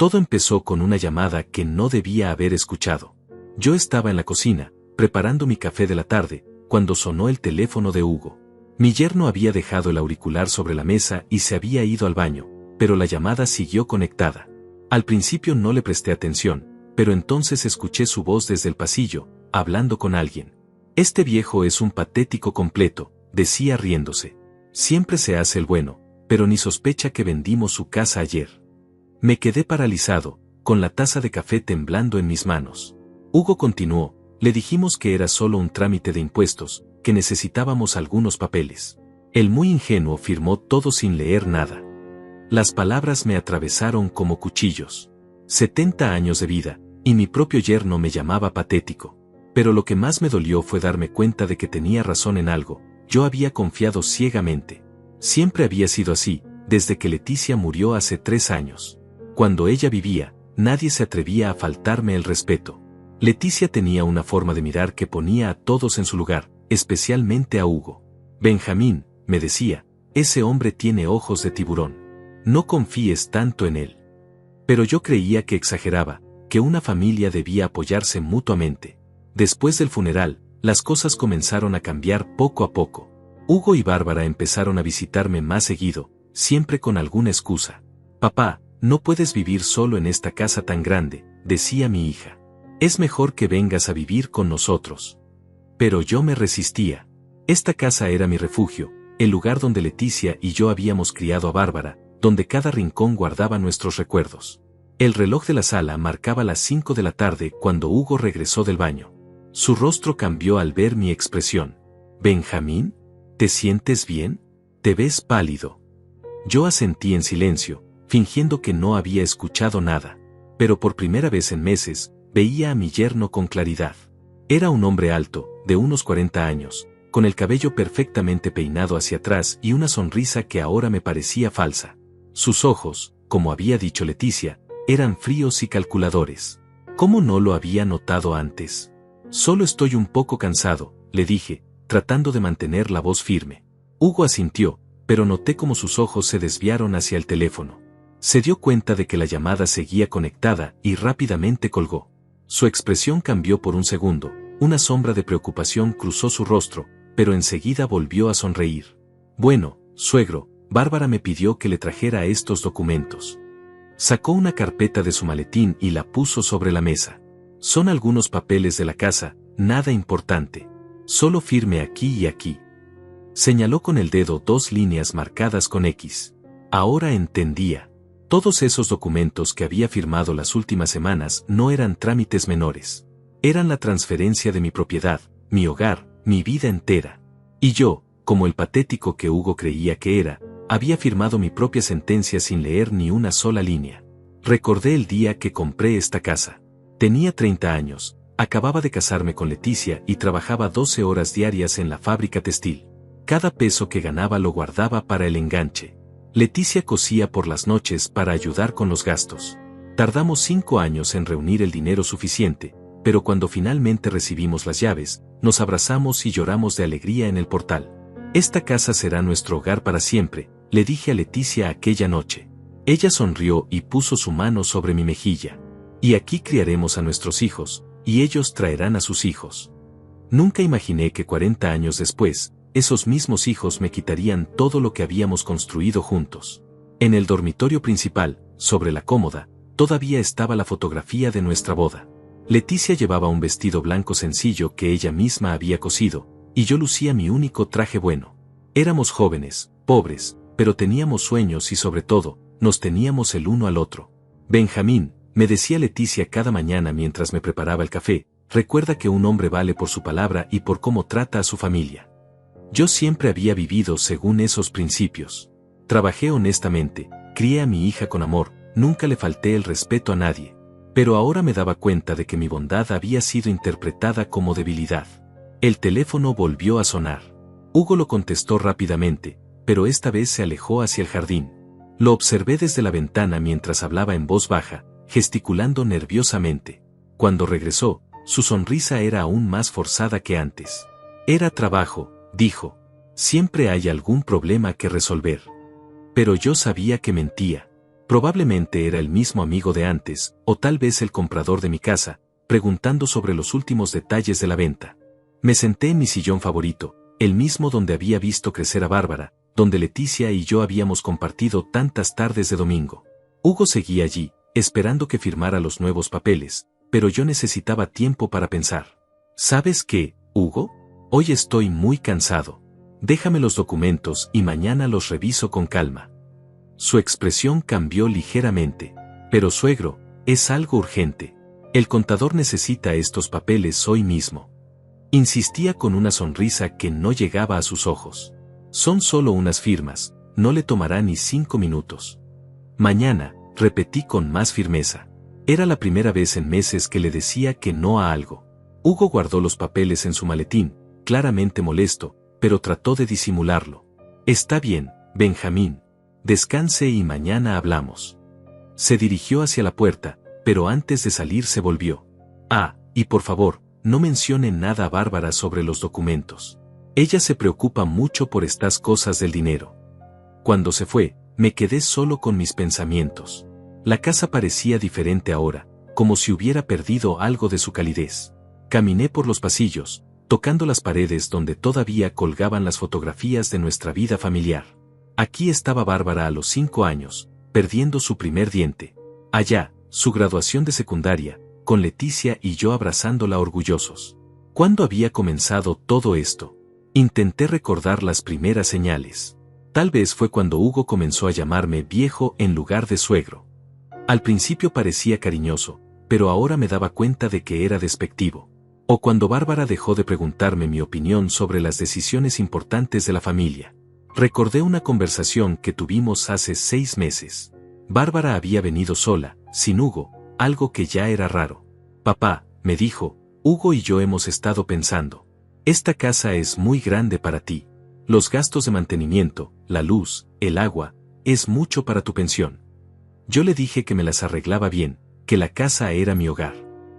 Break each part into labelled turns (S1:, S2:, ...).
S1: Todo empezó con una llamada que no debía haber escuchado. Yo estaba en la cocina, preparando mi café de la tarde, cuando sonó el teléfono de Hugo. Mi yerno había dejado el auricular sobre la mesa y se había ido al baño, pero la llamada siguió conectada. Al principio no le presté atención, pero entonces escuché su voz desde el pasillo, hablando con alguien. Este viejo es un patético completo, decía riéndose. Siempre se hace el bueno, pero ni sospecha que vendimos su casa ayer. Me quedé paralizado, con la taza de café temblando en mis manos. Hugo continuó, le dijimos que era solo un trámite de impuestos, que necesitábamos algunos papeles. El muy ingenuo firmó todo sin leer nada. Las palabras me atravesaron como cuchillos. 70 años de vida, y mi propio yerno me llamaba patético. Pero lo que más me dolió fue darme cuenta de que tenía razón en algo. Yo había confiado ciegamente. Siempre había sido así, desde que Leticia murió hace 3 años. Cuando ella vivía, nadie se atrevía a faltarme el respeto. Leticia tenía una forma de mirar que ponía a todos en su lugar, especialmente a Hugo. Benjamín, me decía, ese hombre tiene ojos de tiburón. No confíes tanto en él. Pero yo creía que exageraba, que una familia debía apoyarse mutuamente. Después del funeral, las cosas comenzaron a cambiar poco a poco. Hugo y Bárbara empezaron a visitarme más seguido, siempre con alguna excusa. Papá, no puedes vivir solo en esta casa tan grande, decía mi hija. Es mejor que vengas a vivir con nosotros. Pero yo me resistía. Esta casa era mi refugio, el lugar donde Leticia y yo habíamos criado a Bárbara, donde cada rincón guardaba nuestros recuerdos. El reloj de la sala marcaba las 5 de la tarde cuando Hugo regresó del baño. Su rostro cambió al ver mi expresión. «Benjamín, ¿te sientes bien? Te ves pálido». Yo asentí en silencio, fingiendo que no había escuchado nada. Pero por primera vez en meses, veía a mi yerno con claridad. Era un hombre alto, de unos 40 años, con el cabello perfectamente peinado hacia atrás y una sonrisa que ahora me parecía falsa. Sus ojos, como había dicho Leticia, eran fríos y calculadores. ¿Cómo no lo había notado antes? Solo estoy un poco cansado, le dije, tratando de mantener la voz firme. Hugo asintió, pero noté cómo sus ojos se desviaron hacia el teléfono. Se dio cuenta de que la llamada seguía conectada y rápidamente colgó. Su expresión cambió por un segundo, una sombra de preocupación cruzó su rostro, pero enseguida volvió a sonreír. Bueno, suegro, Bárbara me pidió que le trajera estos documentos. Sacó una carpeta de su maletín y la puso sobre la mesa. Son algunos papeles de la casa, nada importante. Solo firme aquí y aquí. Señaló con el dedo 2 líneas marcadas con X. Ahora entendía. Todos esos documentos que había firmado las últimas semanas no eran trámites menores. Eran la transferencia de mi propiedad, mi hogar, mi vida entera. Y yo, como el patético que Hugo creía que era, había firmado mi propia sentencia sin leer ni una sola línea. Recordé el día que compré esta casa. Tenía 30 años, acababa de casarme con Leticia y trabajaba 12 horas diarias en la fábrica textil. Cada peso que ganaba lo guardaba para el enganche. Leticia cosía por las noches para ayudar con los gastos. Tardamos 5 años en reunir el dinero suficiente, pero cuando finalmente recibimos las llaves, nos abrazamos y lloramos de alegría en el portal. Esta casa será nuestro hogar para siempre, le dije a Leticia aquella noche. Ella sonrió y puso su mano sobre mi mejilla. Y aquí criaremos a nuestros hijos, y ellos traerán a sus hijos. Nunca imaginé que 40 años después, esos mismos hijos me quitarían todo lo que habíamos construido juntos. En el dormitorio principal, sobre la cómoda, todavía estaba la fotografía de nuestra boda. Leticia llevaba un vestido blanco sencillo que ella misma había cosido, y yo lucía mi único traje bueno. Éramos jóvenes, pobres, pero teníamos sueños y sobre todo, nos teníamos el uno al otro. Benjamín, me decía Leticia cada mañana mientras me preparaba el café, recuerda que un hombre vale por su palabra y por cómo trata a su familia. Yo siempre había vivido según esos principios. Trabajé honestamente, crié a mi hija con amor, nunca le falté el respeto a nadie. Pero ahora me daba cuenta de que mi bondad había sido interpretada como debilidad. El teléfono volvió a sonar. Hugo lo contestó rápidamente, pero esta vez se alejó hacia el jardín. Lo observé desde la ventana mientras hablaba en voz baja, gesticulando nerviosamente. Cuando regresó, su sonrisa era aún más forzada que antes. Era trabajo, dijo. Siempre hay algún problema que resolver. Pero yo sabía que mentía. Probablemente era el mismo amigo de antes, o tal vez el comprador de mi casa, preguntando sobre los últimos detalles de la venta. Me senté en mi sillón favorito, el mismo donde había visto crecer a Bárbara, donde Leticia y yo habíamos compartido tantas tardes de domingo. Hugo seguía allí, esperando que firmara los nuevos papeles, pero yo necesitaba tiempo para pensar. ¿Sabes qué, Hugo? Hoy estoy muy cansado. Déjame los documentos y mañana los reviso con calma. Su expresión cambió ligeramente. Pero suegro, es algo urgente. El contador necesita estos papeles hoy mismo. Insistía con una sonrisa que no llegaba a sus ojos. Son solo unas firmas, no le tomará ni 5 minutos. Mañana, repetí con más firmeza. Era la primera vez en meses que le decía que no a algo. Hugo guardó los papeles en su maletín, claramente molesto, pero trató de disimularlo. Está bien, Benjamín. Descanse y mañana hablamos. Se dirigió hacia la puerta, pero antes de salir se volvió. Y por favor, no mencione nada a Bárbara sobre los documentos. Ella se preocupa mucho por estas cosas del dinero. Cuando se fue, me quedé solo con mis pensamientos. La casa parecía diferente ahora, como si hubiera perdido algo de su calidez. Caminé por los pasillos, tocando las paredes donde todavía colgaban las fotografías de nuestra vida familiar. Aquí estaba Bárbara a los 5 años, perdiendo su primer diente. Allá, su graduación de secundaria, con Leticia y yo abrazándola orgullosos. ¿Cuándo había comenzado todo esto? Intenté recordar las primeras señales. Tal vez fue cuando Hugo comenzó a llamarme viejo en lugar de suegro. Al principio parecía cariñoso, pero ahora me daba cuenta de que era despectivo. O cuando Bárbara dejó de preguntarme mi opinión sobre las decisiones importantes de la familia. Recordé una conversación que tuvimos hace 6 meses. Bárbara había venido sola, sin Hugo, algo que ya era raro. Papá, me dijo, Hugo y yo hemos estado pensando. Esta casa es muy grande para ti. Los gastos de mantenimiento, la luz, el agua, es mucho para tu pensión. Yo le dije que me las arreglaba bien, que la casa era mi hogar.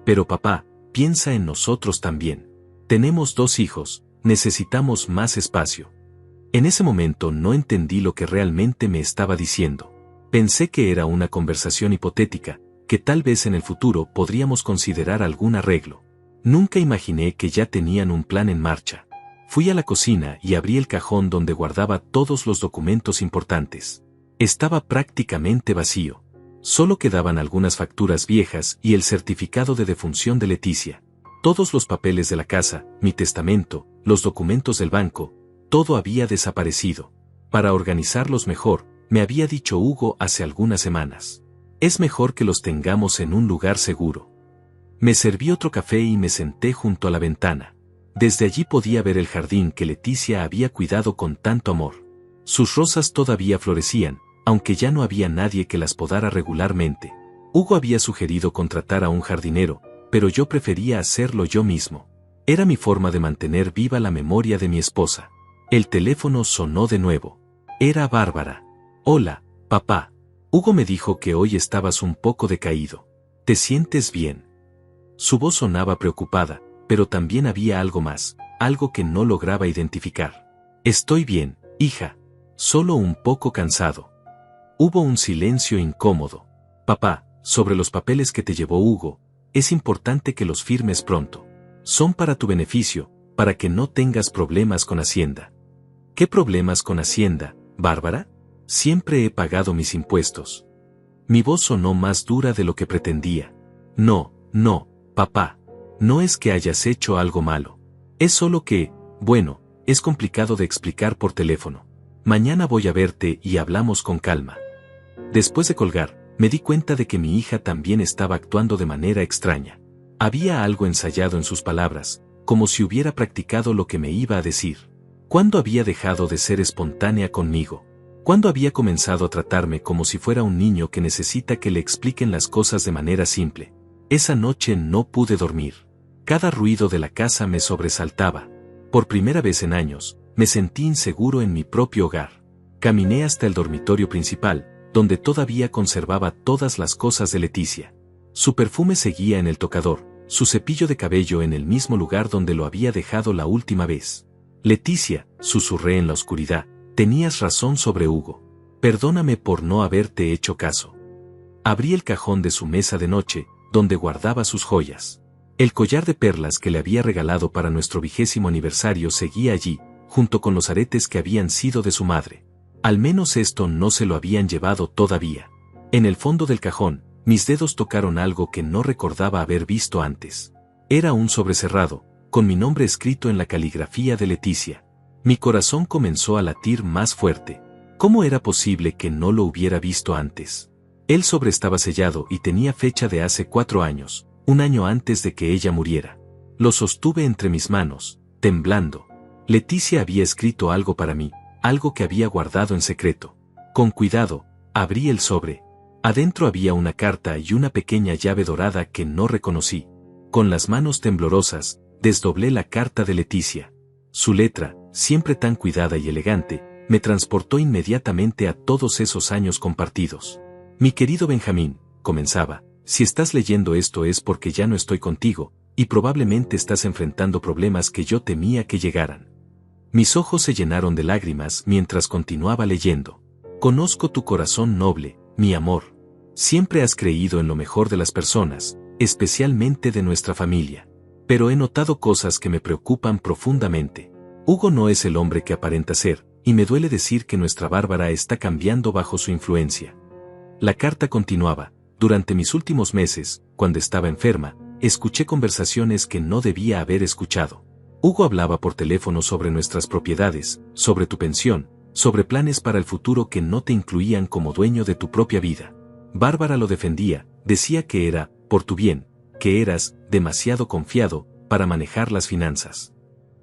S1: Pero papá, piensa en nosotros también. Tenemos 2 hijos, necesitamos más espacio. En ese momento no entendí lo que realmente me estaba diciendo. Pensé que era una conversación hipotética, que tal vez en el futuro podríamos considerar algún arreglo. Nunca imaginé que ya tenían un plan en marcha. Fui a la cocina y abrí el cajón donde guardaba todos los documentos importantes. Estaba prácticamente vacío. Solo quedaban algunas facturas viejas y el certificado de defunción de Leticia. Todos los papeles de la casa, mi testamento, los documentos del banco, todo había desaparecido. Para organizarlos mejor, me había dicho Hugo hace algunas semanas. Es mejor que los tengamos en un lugar seguro. Me serví otro café y me senté junto a la ventana. Desde allí podía ver el jardín que Leticia había cuidado con tanto amor. Sus rosas todavía florecían, aunque ya no había nadie que las podara regularmente. Hugo había sugerido contratar a un jardinero, pero yo prefería hacerlo yo mismo. Era mi forma de mantener viva la memoria de mi esposa. El teléfono sonó de nuevo. Era Bárbara. Hola, papá. Hugo me dijo que hoy estabas un poco decaído. ¿Te sientes bien? Su voz sonaba preocupada, pero también había algo más, algo que no lograba identificar. Estoy bien, hija. Solo un poco cansado. Hubo un silencio incómodo. Papá, sobre los papeles que te llevó Hugo, es importante que los firmes pronto. Son para tu beneficio, para que no tengas problemas con Hacienda. ¿Qué problemas con Hacienda, Bárbara? Siempre he pagado mis impuestos. Mi voz sonó más dura de lo que pretendía. No, papá. No es que hayas hecho algo malo. Es solo que, bueno, es complicado de explicar por teléfono. Mañana voy a verte y hablamos con calma. Después de colgar, me di cuenta de que mi hija también estaba actuando de manera extraña. Había algo ensayado en sus palabras, como si hubiera practicado lo que me iba a decir. ¿Cuándo había dejado de ser espontánea conmigo? ¿Cuándo había comenzado a tratarme como si fuera un niño que necesita que le expliquen las cosas de manera simple? Esa noche no pude dormir. Cada ruido de la casa me sobresaltaba. Por primera vez en años, me sentí inseguro en mi propio hogar. Caminé hasta el dormitorio principal, donde todavía conservaba todas las cosas de Leticia. Su perfume seguía en el tocador, su cepillo de cabello en el mismo lugar donde lo había dejado la última vez. Leticia, susurré en la oscuridad, tenías razón sobre Hugo. Perdóname por no haberte hecho caso. Abrí el cajón de su mesa de noche, donde guardaba sus joyas. El collar de perlas que le había regalado para nuestro 20º aniversario seguía allí, junto con los aretes que habían sido de su madre. Al menos esto no se lo habían llevado todavía. En el fondo del cajón, mis dedos tocaron algo que no recordaba haber visto antes. Era un sobre cerrado, con mi nombre escrito en la caligrafía de Leticia. Mi corazón comenzó a latir más fuerte. ¿Cómo era posible que no lo hubiera visto antes? El sobre estaba sellado y tenía fecha de hace 4 años, un año antes de que ella muriera. Lo sostuve entre mis manos, temblando. Leticia había escrito algo para mí, algo que había guardado en secreto. Con cuidado, abrí el sobre. Adentro había una carta y una pequeña llave dorada que no reconocí. Con las manos temblorosas, desdoblé la carta de Leticia. Su letra, siempre tan cuidada y elegante, me transportó inmediatamente a todos esos años compartidos. Mi querido Benjamín, comenzaba, si estás leyendo esto es porque ya no estoy contigo, y probablemente estás enfrentando problemas que yo temía que llegaran. Mis ojos se llenaron de lágrimas mientras continuaba leyendo. Conozco tu corazón noble, mi amor. Siempre has creído en lo mejor de las personas, especialmente de nuestra familia. Pero he notado cosas que me preocupan profundamente. Hugo no es el hombre que aparenta ser, y me duele decir que nuestra Bárbara está cambiando bajo su influencia. La carta continuaba. Durante mis últimos meses, cuando estaba enferma, escuché conversaciones que no debía haber escuchado. Hugo hablaba por teléfono sobre nuestras propiedades, sobre tu pensión, sobre planes para el futuro que no te incluían como dueño de tu propia vida. Bárbara lo defendía, decía que era, por tu bien, que eras demasiado confiado para manejar las finanzas.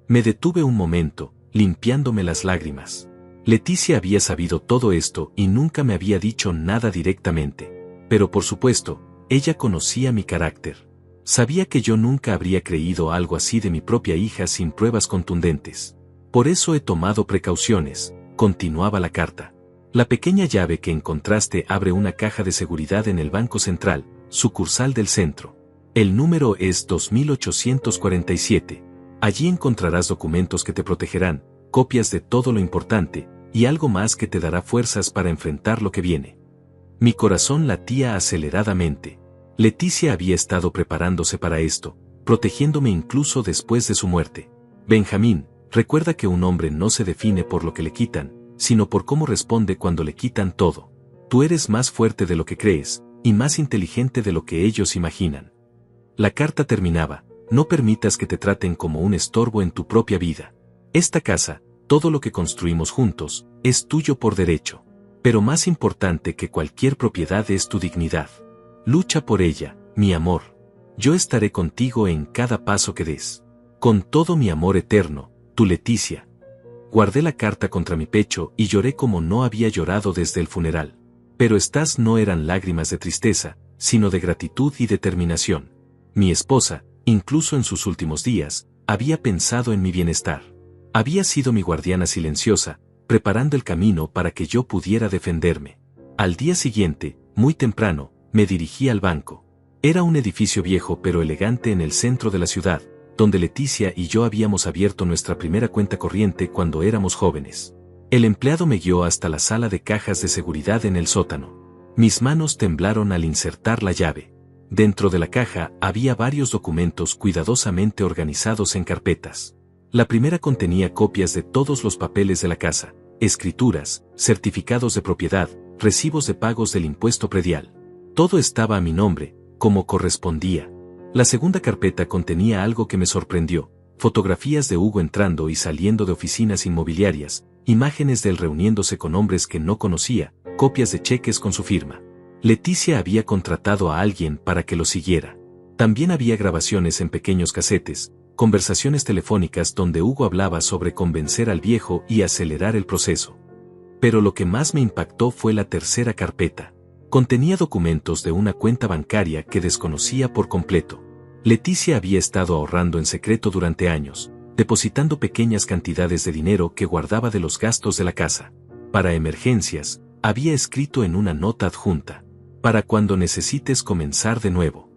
S1: Me detuve un momento, limpiándome las lágrimas. Leticia había sabido todo esto y nunca me había dicho nada directamente. Pero por supuesto, ella conocía mi carácter. Sabía que yo nunca habría creído algo así de mi propia hija sin pruebas contundentes. Por eso he tomado precauciones, continuaba la carta. La pequeña llave que encontraste abre una caja de seguridad en el Banco Central, sucursal del centro. El número es 2847. Allí encontrarás documentos que te protegerán, copias de todo lo importante, y algo más que te dará fuerzas para enfrentar lo que viene. Mi corazón latía aceleradamente. Leticia había estado preparándose para esto, protegiéndome incluso después de su muerte. Benjamín, recuerda que un hombre no se define por lo que le quitan, sino por cómo responde cuando le quitan todo. Tú eres más fuerte de lo que crees, y más inteligente de lo que ellos imaginan. La carta terminaba, no permitas que te traten como un estorbo en tu propia vida. Esta casa, todo lo que construimos juntos, es tuyo por derecho. Pero más importante que cualquier propiedad es tu dignidad. Lucha por ella, mi amor. Yo estaré contigo en cada paso que des. Con todo mi amor eterno, tu Leticia. Guardé la carta contra mi pecho y lloré como no había llorado desde el funeral. Pero estas no eran lágrimas de tristeza, sino de gratitud y determinación. Mi esposa, incluso en sus últimos días, había pensado en mi bienestar. Había sido mi guardiana silenciosa, preparando el camino para que yo pudiera defenderme. Al día siguiente, muy temprano, me dirigí al banco. Era un edificio viejo pero elegante en el centro de la ciudad, donde Leticia y yo habíamos abierto nuestra primera cuenta corriente cuando éramos jóvenes. El empleado me guió hasta la sala de cajas de seguridad en el sótano. Mis manos temblaron al insertar la llave. Dentro de la caja había varios documentos cuidadosamente organizados en carpetas. La primera contenía copias de todos los papeles de la casa, escrituras, certificados de propiedad, recibos de pagos del impuesto predial. Todo estaba a mi nombre, como correspondía. La segunda carpeta contenía algo que me sorprendió: fotografías de Hugo entrando y saliendo de oficinas inmobiliarias, imágenes de él reuniéndose con hombres que no conocía, copias de cheques con su firma. Leticia había contratado a alguien para que lo siguiera. También había grabaciones en pequeños casetes, conversaciones telefónicas donde Hugo hablaba sobre convencer al viejo y acelerar el proceso. Pero lo que más me impactó fue la tercera carpeta. Contenía documentos de una cuenta bancaria que desconocía por completo. Leticia había estado ahorrando en secreto durante años, depositando pequeñas cantidades de dinero que guardaba de los gastos de la casa. Para emergencias, había escrito en una nota adjunta: para cuando necesites comenzar de nuevo.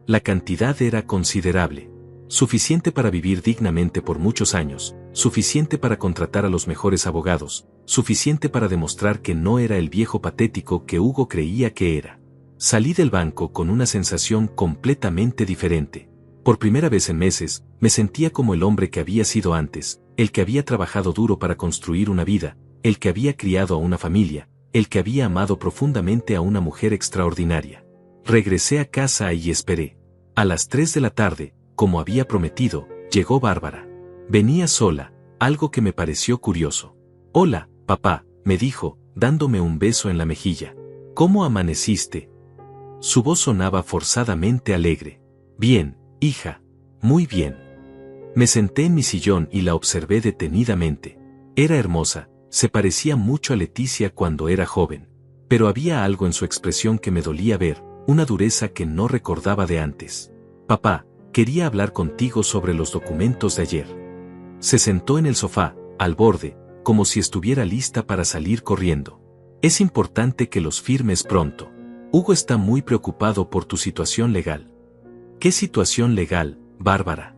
S1: La cantidad era considerable. Suficiente para vivir dignamente por muchos años, suficiente para contratar a los mejores abogados, suficiente para demostrar que no era el viejo patético que Hugo creía que era. Salí del banco con una sensación completamente diferente. Por primera vez en meses, me sentía como el hombre que había sido antes, el que había trabajado duro para construir una vida, el que había criado a una familia, el que había amado profundamente a una mujer extraordinaria. Regresé a casa y esperé. A las 3 de la tarde, como había prometido, llegó Bárbara. Venía sola, algo que me pareció curioso. «Hola, papá», me dijo, dándome un beso en la mejilla. «¿Cómo amaneciste?». Su voz sonaba forzadamente alegre. «Bien, hija. Muy bien». Me senté en mi sillón y la observé detenidamente. Era hermosa, se parecía mucho a Leticia cuando era joven. Pero había algo en su expresión que me dolía ver, una dureza que no recordaba de antes. «Papá, quería hablar contigo sobre los documentos de ayer». Se sentó en el sofá, al borde, como si estuviera lista para salir corriendo. «Es importante que los firmes pronto. Hugo está muy preocupado por tu situación legal». «¿Qué situación legal, Bárbara?».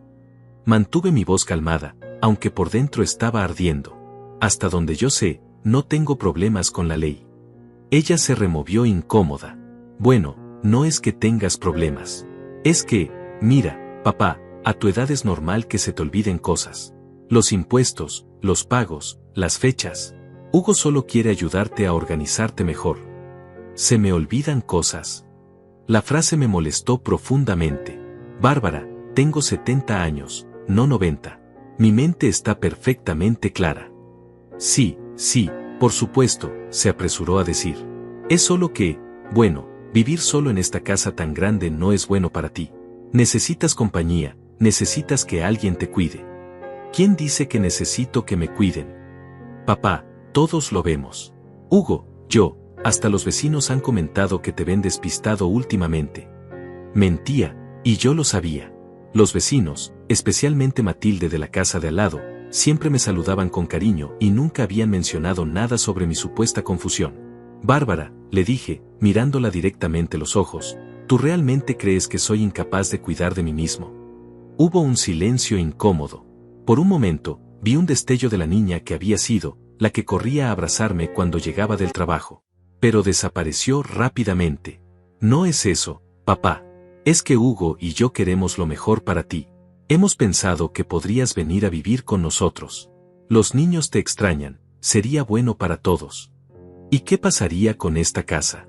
S1: Mantuve mi voz calmada, aunque por dentro estaba ardiendo. «Hasta donde yo sé, no tengo problemas con la ley». Ella se removió incómoda. «Bueno, no es que tengas problemas. Es que, mira, papá, a tu edad es normal que se te olviden cosas. Los impuestos, los pagos, las fechas. Hugo solo quiere ayudarte a organizarte mejor». «Se me olvidan cosas». La frase me molestó profundamente. «Bárbara, tengo 70 años, no 90. Mi mente está perfectamente clara». «Sí, sí, por supuesto», se apresuró a decir. «Es solo que, bueno, vivir solo en esta casa tan grande no es bueno para ti. Necesitas compañía, necesitas que alguien te cuide». «¿Quién dice que necesito que me cuiden?». «Papá, todos lo vemos. Hugo, yo, hasta los vecinos han comentado que te ven despistado últimamente». Mentía, y yo lo sabía. Los vecinos, especialmente Matilde de la casa de al lado, siempre me saludaban con cariño y nunca habían mencionado nada sobre mi supuesta confusión. «Bárbara», le dije, mirándola directamente los ojos, «¿tú realmente crees que soy incapaz de cuidar de mí mismo?». Hubo un silencio incómodo. Por un momento, vi un destello de la niña que había sido, la que corría a abrazarme cuando llegaba del trabajo. Pero desapareció rápidamente. «No es eso, papá. Es que Hugo y yo queremos lo mejor para ti. Hemos pensado que podrías venir a vivir con nosotros. Los niños te extrañan, sería bueno para todos». «¿Y qué pasaría con esta casa?».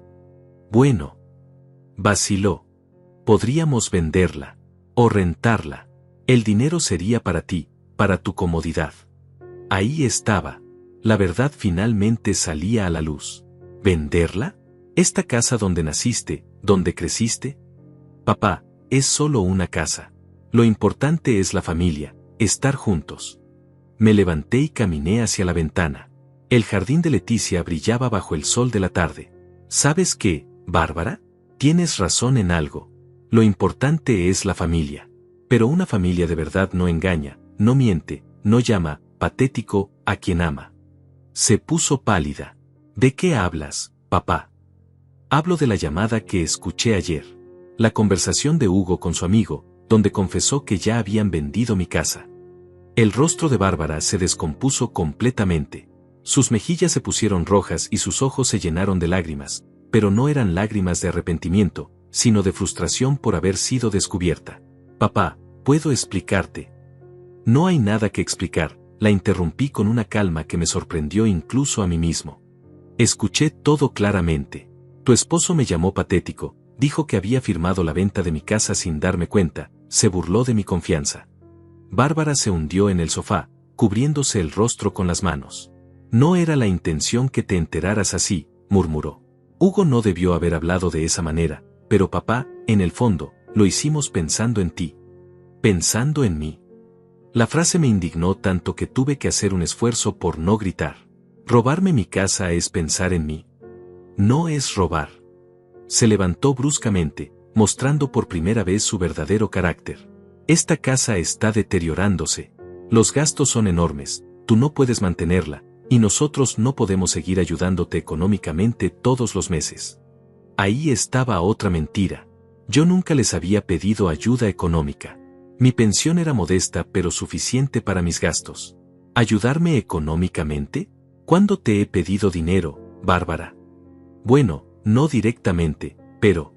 S1: «Bueno», vaciló, «podríamos venderla. O rentarla. El dinero sería para ti, para tu comodidad». Ahí estaba. La verdad finalmente salía a la luz. ¿Venderla? ¿Esta casa donde naciste, donde creciste? «Papá, es solo una casa. Lo importante es la familia, estar juntos». Me levanté y caminé hacia la ventana. El jardín de Leticia brillaba bajo el sol de la tarde. «¿Sabes qué, Bárbara? Tienes razón en algo. Lo importante es la familia. Pero una familia de verdad no engaña, no miente, no llama patético a quien ama». Se puso pálida. «¿De qué hablas, papá?». «Hablo de la llamada que escuché ayer. La conversación de Hugo con su amigo, donde confesó que ya habían vendido mi casa». El rostro de Bárbara se descompuso completamente. Sus mejillas se pusieron rojas y sus ojos se llenaron de lágrimas, pero no eran lágrimas de arrepentimiento, sino de frustración por haber sido descubierta. «Papá, ¿puedo explicarte?». «No hay nada que explicar», la interrumpí con una calma que me sorprendió incluso a mí mismo. «Escuché todo claramente. Tu esposo me llamó patético, dijo que había firmado la venta de mi casa sin darme cuenta, se burló de mi confianza». Bárbara se hundió en el sofá, cubriéndose el rostro con las manos. «No era la intención que te enteraras así», murmuró. «Hugo no debió haber hablado de esa manera, pero papá, en el fondo, lo hicimos pensando en ti». «¿Pensando en mí?». La frase me indignó tanto que tuve que hacer un esfuerzo por no gritar. «¿Robarme mi casa es pensar en mí?». «No es robar». Se levantó bruscamente, mostrando por primera vez su verdadero carácter. «Esta casa está deteriorándose. Los gastos son enormes, tú no puedes mantenerla, y nosotros no podemos seguir ayudándote económicamente todos los meses». Ahí estaba otra mentira. Yo nunca les había pedido ayuda económica. Mi pensión era modesta pero suficiente para mis gastos. ¿Ayudarme económicamente? ¿Cuándo te he pedido dinero, Bárbara? Bueno, no directamente, Pero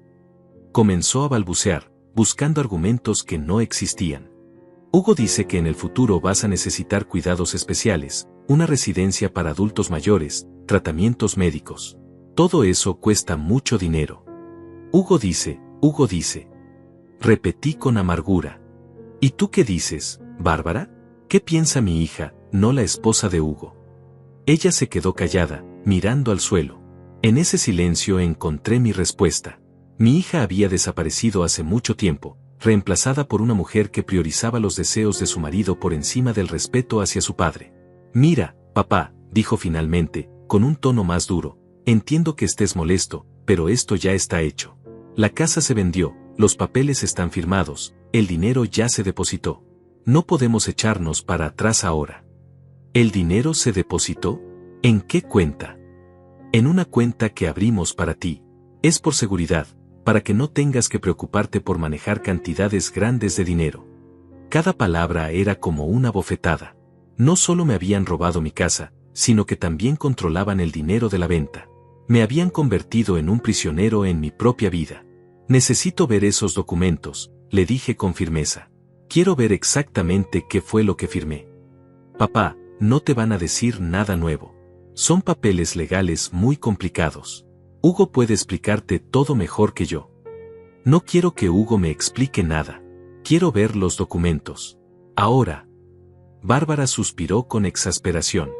S1: comenzó a balbucear, buscando argumentos que no existían. Hugo dice que en el futuro vas a necesitar cuidados especiales, una residencia para adultos mayores, tratamientos médicos. Todo eso cuesta mucho dinero. Hugo dice. Repetí con amargura. ¿Y tú qué dices, Bárbara? ¿Qué piensa mi hija, no la esposa de Hugo? Ella se quedó callada, mirando al suelo. En ese silencio encontré mi respuesta. Mi hija había desaparecido hace mucho tiempo, reemplazada por una mujer que priorizaba los deseos de su marido por encima del respeto hacia su padre. Mira, papá, dijo finalmente, con un tono más duro, entiendo que estés molesto, pero esto ya está hecho. La casa se vendió, los papeles están firmados, el dinero ya se depositó. No podemos echarnos para atrás ahora. ¿El dinero se depositó? ¿En qué cuenta? En una cuenta que abrimos para ti. Es por seguridad, para que no tengas que preocuparte por manejar cantidades grandes de dinero. Cada palabra era como una bofetada. No solo me habían robado mi casa, sino que también controlaban el dinero de la venta. Me habían convertido en un prisionero en mi propia vida. Necesito ver esos documentos, le dije con firmeza. Quiero ver exactamente qué fue lo que firmé. Papá, no te van a decir nada nuevo. Son papeles legales muy complicados. Hugo puede explicarte todo mejor que yo. No quiero que Hugo me explique nada. Quiero ver los documentos. Ahora. Bárbara suspiró con exasperación.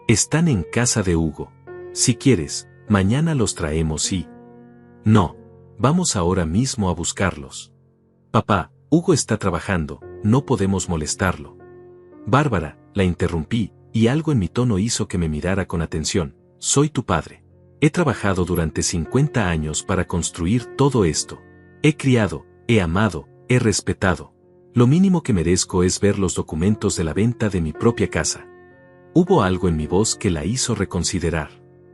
S1: Están en casa de Hugo. Si quieres, mañana los traemos y... No. Vamos ahora mismo a buscarlos. Papá, Hugo está trabajando, no podemos molestarlo. Bárbara, la interrumpí, y algo en mi tono hizo que me mirara con atención. Soy tu padre. He trabajado durante 50 años para construir todo esto. He criado, he amado, he respetado. Lo mínimo que merezco es ver los documentos de la venta de mi propia casa. Hubo algo en mi voz que la hizo reconsiderar.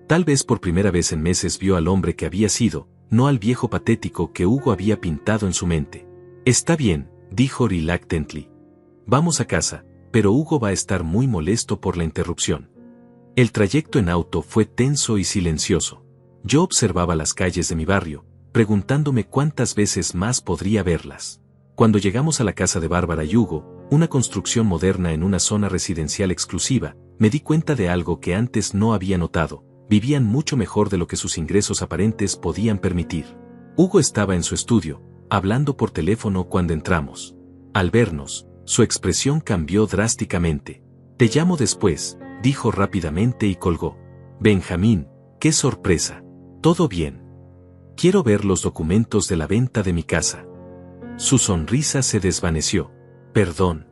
S1: Tal vez por primera vez en meses vio al hombre que había sido, no al viejo patético que Hugo había pintado en su mente. Está bien, dijo reluctantly. Vamos a casa, pero Hugo va a estar muy molesto por la interrupción. El trayecto en auto fue tenso y silencioso. Yo observaba las calles de mi barrio, preguntándome cuántas veces más podría verlas. Cuando llegamos a la casa de Bárbara y Hugo, una construcción moderna en una zona residencial exclusiva, me di cuenta de algo que antes no había notado. Vivían mucho mejor de lo que sus ingresos aparentes podían permitir. Hugo estaba en su estudio, hablando por teléfono cuando entramos. Al vernos, su expresión cambió drásticamente. Te llamo después, dijo rápidamente y colgó. Benjamín, qué sorpresa. ¿Todo bien? Quiero ver los documentos de la venta de mi casa. Su sonrisa se desvaneció. Perdón.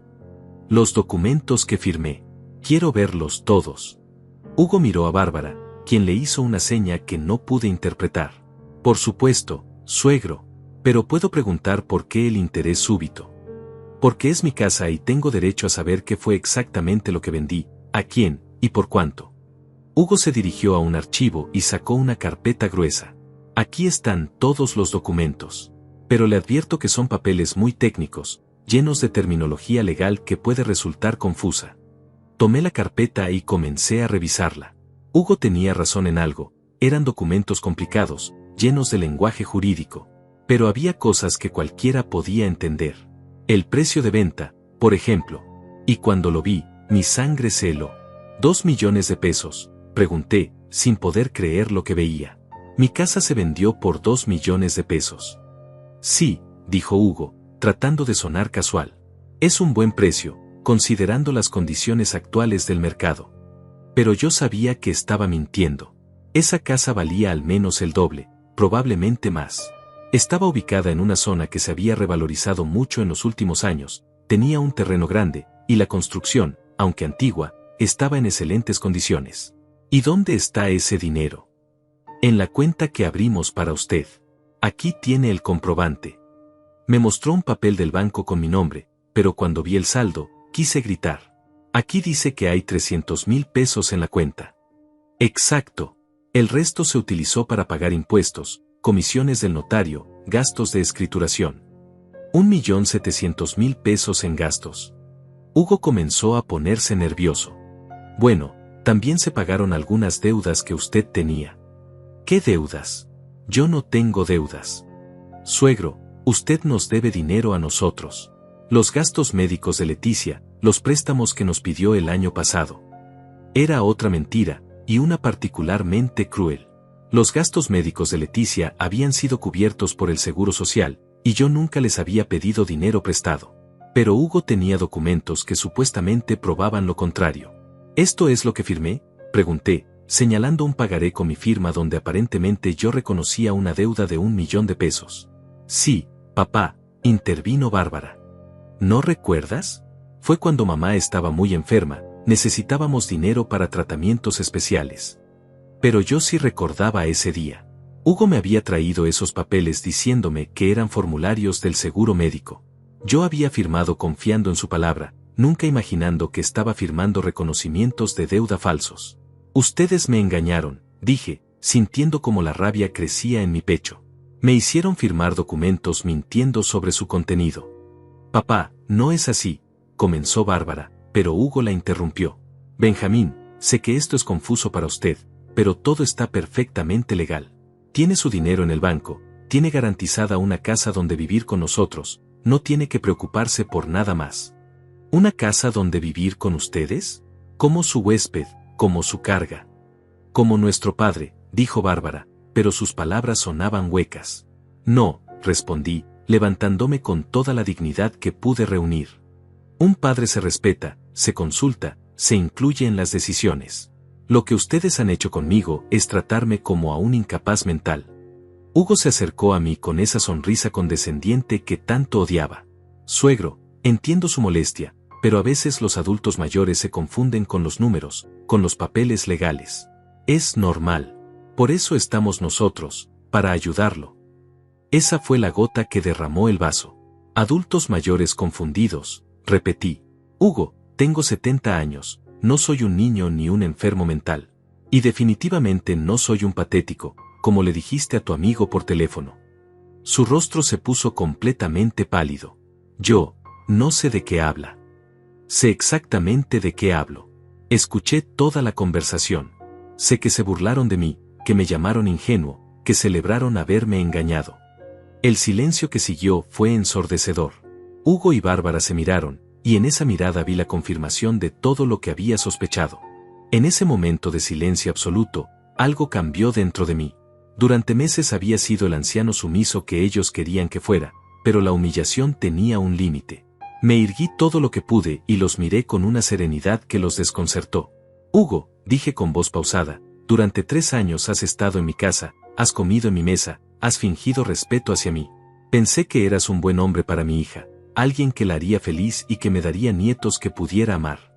S1: Los documentos que firmé. Quiero verlos todos. Hugo miró a Bárbara, quien le hizo una seña que no pude interpretar. Por supuesto, suegro, pero puedo preguntar por qué el interés súbito. Porque es mi casa y tengo derecho a saber qué fue exactamente lo que vendí, a quién, y por cuánto. Hugo se dirigió a un archivo y sacó una carpeta gruesa. Aquí están todos los documentos. Pero le advierto que son papeles muy técnicos, llenos de terminología legal que puede resultar confusa. Tomé la carpeta y comencé a revisarla. Hugo tenía razón en algo, eran documentos complicados, llenos de lenguaje jurídico. Pero había cosas que cualquiera podía entender. El precio de venta, por ejemplo. Y cuando lo vi, mi sangre se heló. ¿2 millones de pesos? Pregunté, sin poder creer lo que veía. Mi casa se vendió por 2 millones de pesos. Sí, dijo Hugo, tratando de sonar casual. Es un buen precio, considerando las condiciones actuales del mercado. Pero yo sabía que estaba mintiendo. Esa casa valía al menos el doble, probablemente más. Estaba ubicada en una zona que se había revalorizado mucho en los últimos años, tenía un terreno grande, y la construcción, aunque antigua, estaba en excelentes condiciones. ¿Y dónde está ese dinero? En la cuenta que abrimos para usted. Aquí tiene el comprobante. Me mostró un papel del banco con mi nombre, pero cuando vi el saldo, quise gritar. Aquí dice que hay 300,000 pesos en la cuenta. Exacto. El resto se utilizó para pagar impuestos, comisiones del notario, gastos de escrituración. 1,700,000 pesos en gastos. Hugo comenzó a ponerse nervioso. Bueno, también se pagaron algunas deudas que usted tenía. ¿Qué deudas? Yo no tengo deudas. Suegro, usted nos debe dinero a nosotros. Los gastos médicos de Leticia, los préstamos que nos pidió el año pasado. Era otra mentira, y una particularmente cruel. Los gastos médicos de Leticia habían sido cubiertos por el Seguro Social, y yo nunca les había pedido dinero prestado. Pero Hugo tenía documentos que supuestamente probaban lo contrario. ¿Esto es lo que firmé?, pregunté, señalando un pagaré con mi firma donde aparentemente yo reconocía una deuda de 1 millón de pesos. Sí, papá, intervino Bárbara. ¿No recuerdas? Fue cuando mamá estaba muy enferma, necesitábamos dinero para tratamientos especiales. Pero yo sí recordaba ese día. Hugo me había traído esos papeles diciéndome que eran formularios del seguro médico. Yo había firmado confiando en su palabra, nunca imaginando que estaba firmando reconocimientos de deuda falsos. Ustedes me engañaron, dije, sintiendo como la rabia crecía en mi pecho. Me hicieron firmar documentos mintiendo sobre su contenido. Papá, no es así, comenzó Bárbara, pero Hugo la interrumpió. Benjamín, sé que esto es confuso para usted, pero todo está perfectamente legal. Tiene su dinero en el banco, tiene garantizada una casa donde vivir con nosotros, no tiene que preocuparse por nada más. ¿Una casa donde vivir con ustedes? Como su huésped, como su carga. Como nuestro padre, dijo Bárbara, pero sus palabras sonaban huecas. No, respondí, levantándome con toda la dignidad que pude reunir. Un padre se respeta, se consulta, se incluye en las decisiones. Lo que ustedes han hecho conmigo es tratarme como a un incapaz mental. Hugo se acercó a mí con esa sonrisa condescendiente que tanto odiaba. Suegro, entiendo su molestia, pero a veces los adultos mayores se confunden con los números, con los papeles legales. Es normal. Por eso estamos nosotros, para ayudarlo. Esa fue la gota que derramó el vaso. Adultos mayores confundidos, repetí. Hugo, tengo 70 años, no soy un niño ni un enfermo mental. Y definitivamente no soy un patético, como le dijiste a tu amigo por teléfono. Su rostro se puso completamente pálido. Yo, no sé de qué habla. Sé exactamente de qué hablo. Escuché toda la conversación. Sé que se burlaron de mí, que me llamaron ingenuo, que celebraron haberme engañado. El silencio que siguió fue ensordecedor. Hugo y Bárbara se miraron, y en esa mirada vi la confirmación de todo lo que había sospechado. En ese momento de silencio absoluto, algo cambió dentro de mí. Durante meses había sido el anciano sumiso que ellos querían que fuera, pero la humillación tenía un límite. Me irguí todo lo que pude y los miré con una serenidad que los desconcertó. Hugo, dije con voz pausada, durante 3 años has estado en mi casa, has comido en mi mesa, has fingido respeto hacia mí. Pensé que eras un buen hombre para mi hija, alguien que la haría feliz y que me daría nietos que pudiera amar.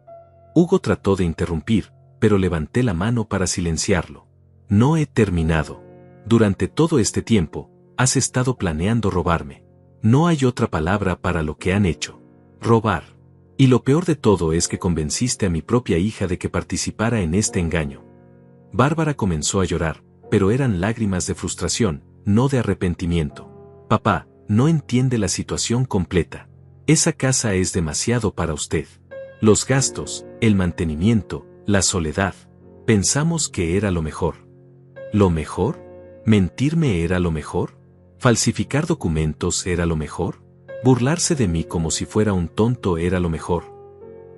S1: Hugo trató de interrumpir, pero levanté la mano para silenciarlo. No he terminado. Durante todo este tiempo, has estado planeando robarme. No hay otra palabra para lo que han hecho. Robar. Y lo peor de todo es que convenciste a mi propia hija de que participara en este engaño. Bárbara comenzó a llorar, pero eran lágrimas de frustración, no de arrepentimiento. Papá, no entiende la situación completa. Esa casa es demasiado para usted. Los gastos, el mantenimiento, la soledad. Pensamos que era lo mejor. ¿Lo mejor? ¿Mentirme era lo mejor? ¿Falsificar documentos era lo mejor? ¿Burlarse de mí como si fuera un tonto era lo mejor?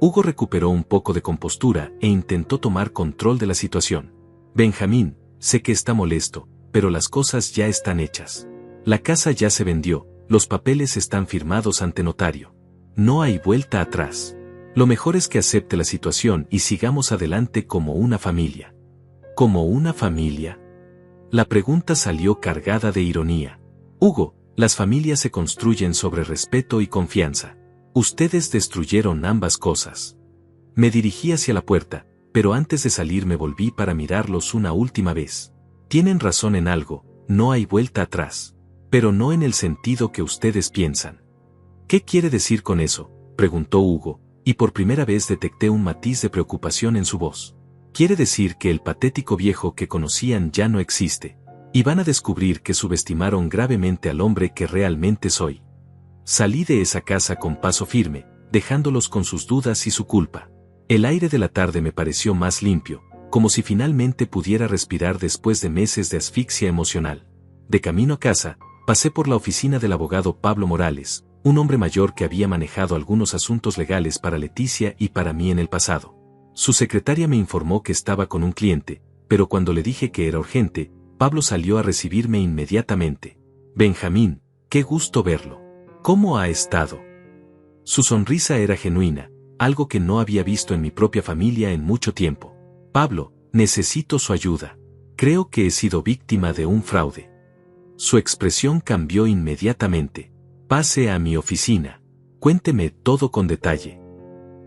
S1: Hugo recuperó un poco de compostura e intentó tomar control de la situación. Benjamín, sé que está molesto, pero las cosas ya están hechas. La casa ya se vendió, los papeles están firmados ante notario. No hay vuelta atrás. Lo mejor es que acepte la situación y sigamos adelante como una familia. ¿Como una familia? La pregunta salió cargada de ironía. Hugo, las familias se construyen sobre respeto y confianza. Ustedes destruyeron ambas cosas. Me dirigí hacia la puerta, pero antes de salir me volví para mirarlos una última vez. Tienen razón en algo, no hay vuelta atrás. Pero no en el sentido que ustedes piensan. ¿Qué quiere decir con eso?, preguntó Hugo, y por primera vez detecté un matiz de preocupación en su voz. Quiere decir que el patético viejo que conocían ya no existe, y van a descubrir que subestimaron gravemente al hombre que realmente soy. Salí de esa casa con paso firme, dejándolos con sus dudas y su culpa. El aire de la tarde me pareció más limpio, como si finalmente pudiera respirar después de meses de asfixia emocional. De camino a casa, pasé por la oficina del abogado Pablo Morales, un hombre mayor que había manejado algunos asuntos legales para Leticia y para mí en el pasado. Su secretaria me informó que estaba con un cliente, pero cuando le dije que era urgente, Pablo salió a recibirme inmediatamente. Benjamín, qué gusto verlo. ¿Cómo ha estado? Su sonrisa era genuina, algo que no había visto en mi propia familia en mucho tiempo. Pablo, necesito su ayuda. Creo que he sido víctima de un fraude. Su expresión cambió inmediatamente. Pase a mi oficina. Cuénteme todo con detalle.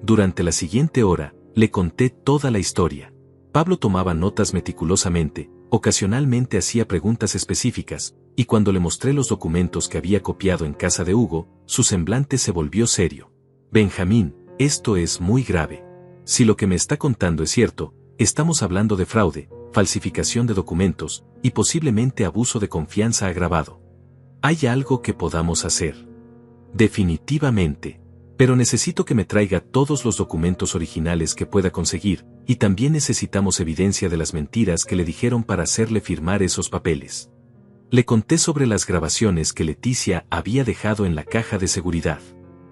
S1: Durante la siguiente hora, le conté toda la historia. Pablo tomaba notas meticulosamente, ocasionalmente hacía preguntas específicas, y cuando le mostré los documentos que había copiado en casa de Hugo, su semblante se volvió serio. Benjamín, esto es muy grave. Si lo que me está contando es cierto, estamos hablando de fraude, falsificación de documentos, y posiblemente abuso de confianza agravado. ¿Hay algo que podamos hacer? Definitivamente. Pero necesito que me traiga todos los documentos originales que pueda conseguir, y también necesitamos evidencia de las mentiras que le dijeron para hacerle firmar esos papeles. Le conté sobre las grabaciones que Leticia había dejado en la caja de seguridad.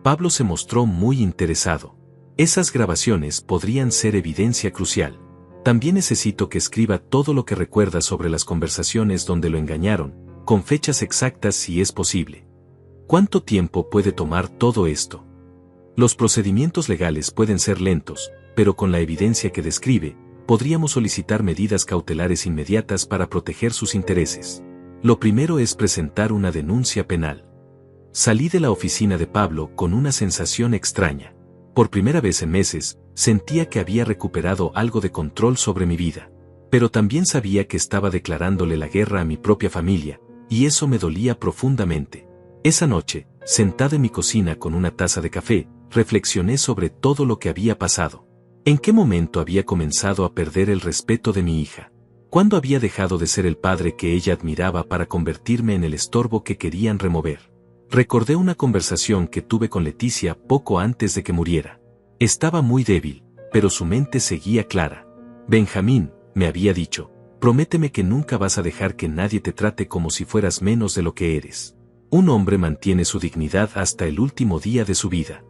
S1: Pablo se mostró muy interesado. Esas grabaciones podrían ser evidencia crucial. También necesito que escriba todo lo que recuerda sobre las conversaciones donde lo engañaron, con fechas exactas si es posible. ¿Cuánto tiempo puede tomar todo esto? Los procedimientos legales pueden ser lentos, pero con la evidencia que describe, podríamos solicitar medidas cautelares inmediatas para proteger sus intereses. Lo primero es presentar una denuncia penal. Salí de la oficina de Pablo con una sensación extraña. Por primera vez en meses, sentía que había recuperado algo de control sobre mi vida. Pero también sabía que estaba declarándole la guerra a mi propia familia, y eso me dolía profundamente. Esa noche, sentada en mi cocina con una taza de café, reflexioné sobre todo lo que había pasado. ¿En qué momento había comenzado a perder el respeto de mi hija? ¿Cuándo había dejado de ser el padre que ella admiraba para convertirme en el estorbo que querían remover? Recordé una conversación que tuve con Leticia poco antes de que muriera. Estaba muy débil, pero su mente seguía clara. Benjamín, me había dicho, prométeme que nunca vas a dejar que nadie te trate como si fueras menos de lo que eres. Un hombre mantiene su dignidad hasta el último día de su vida.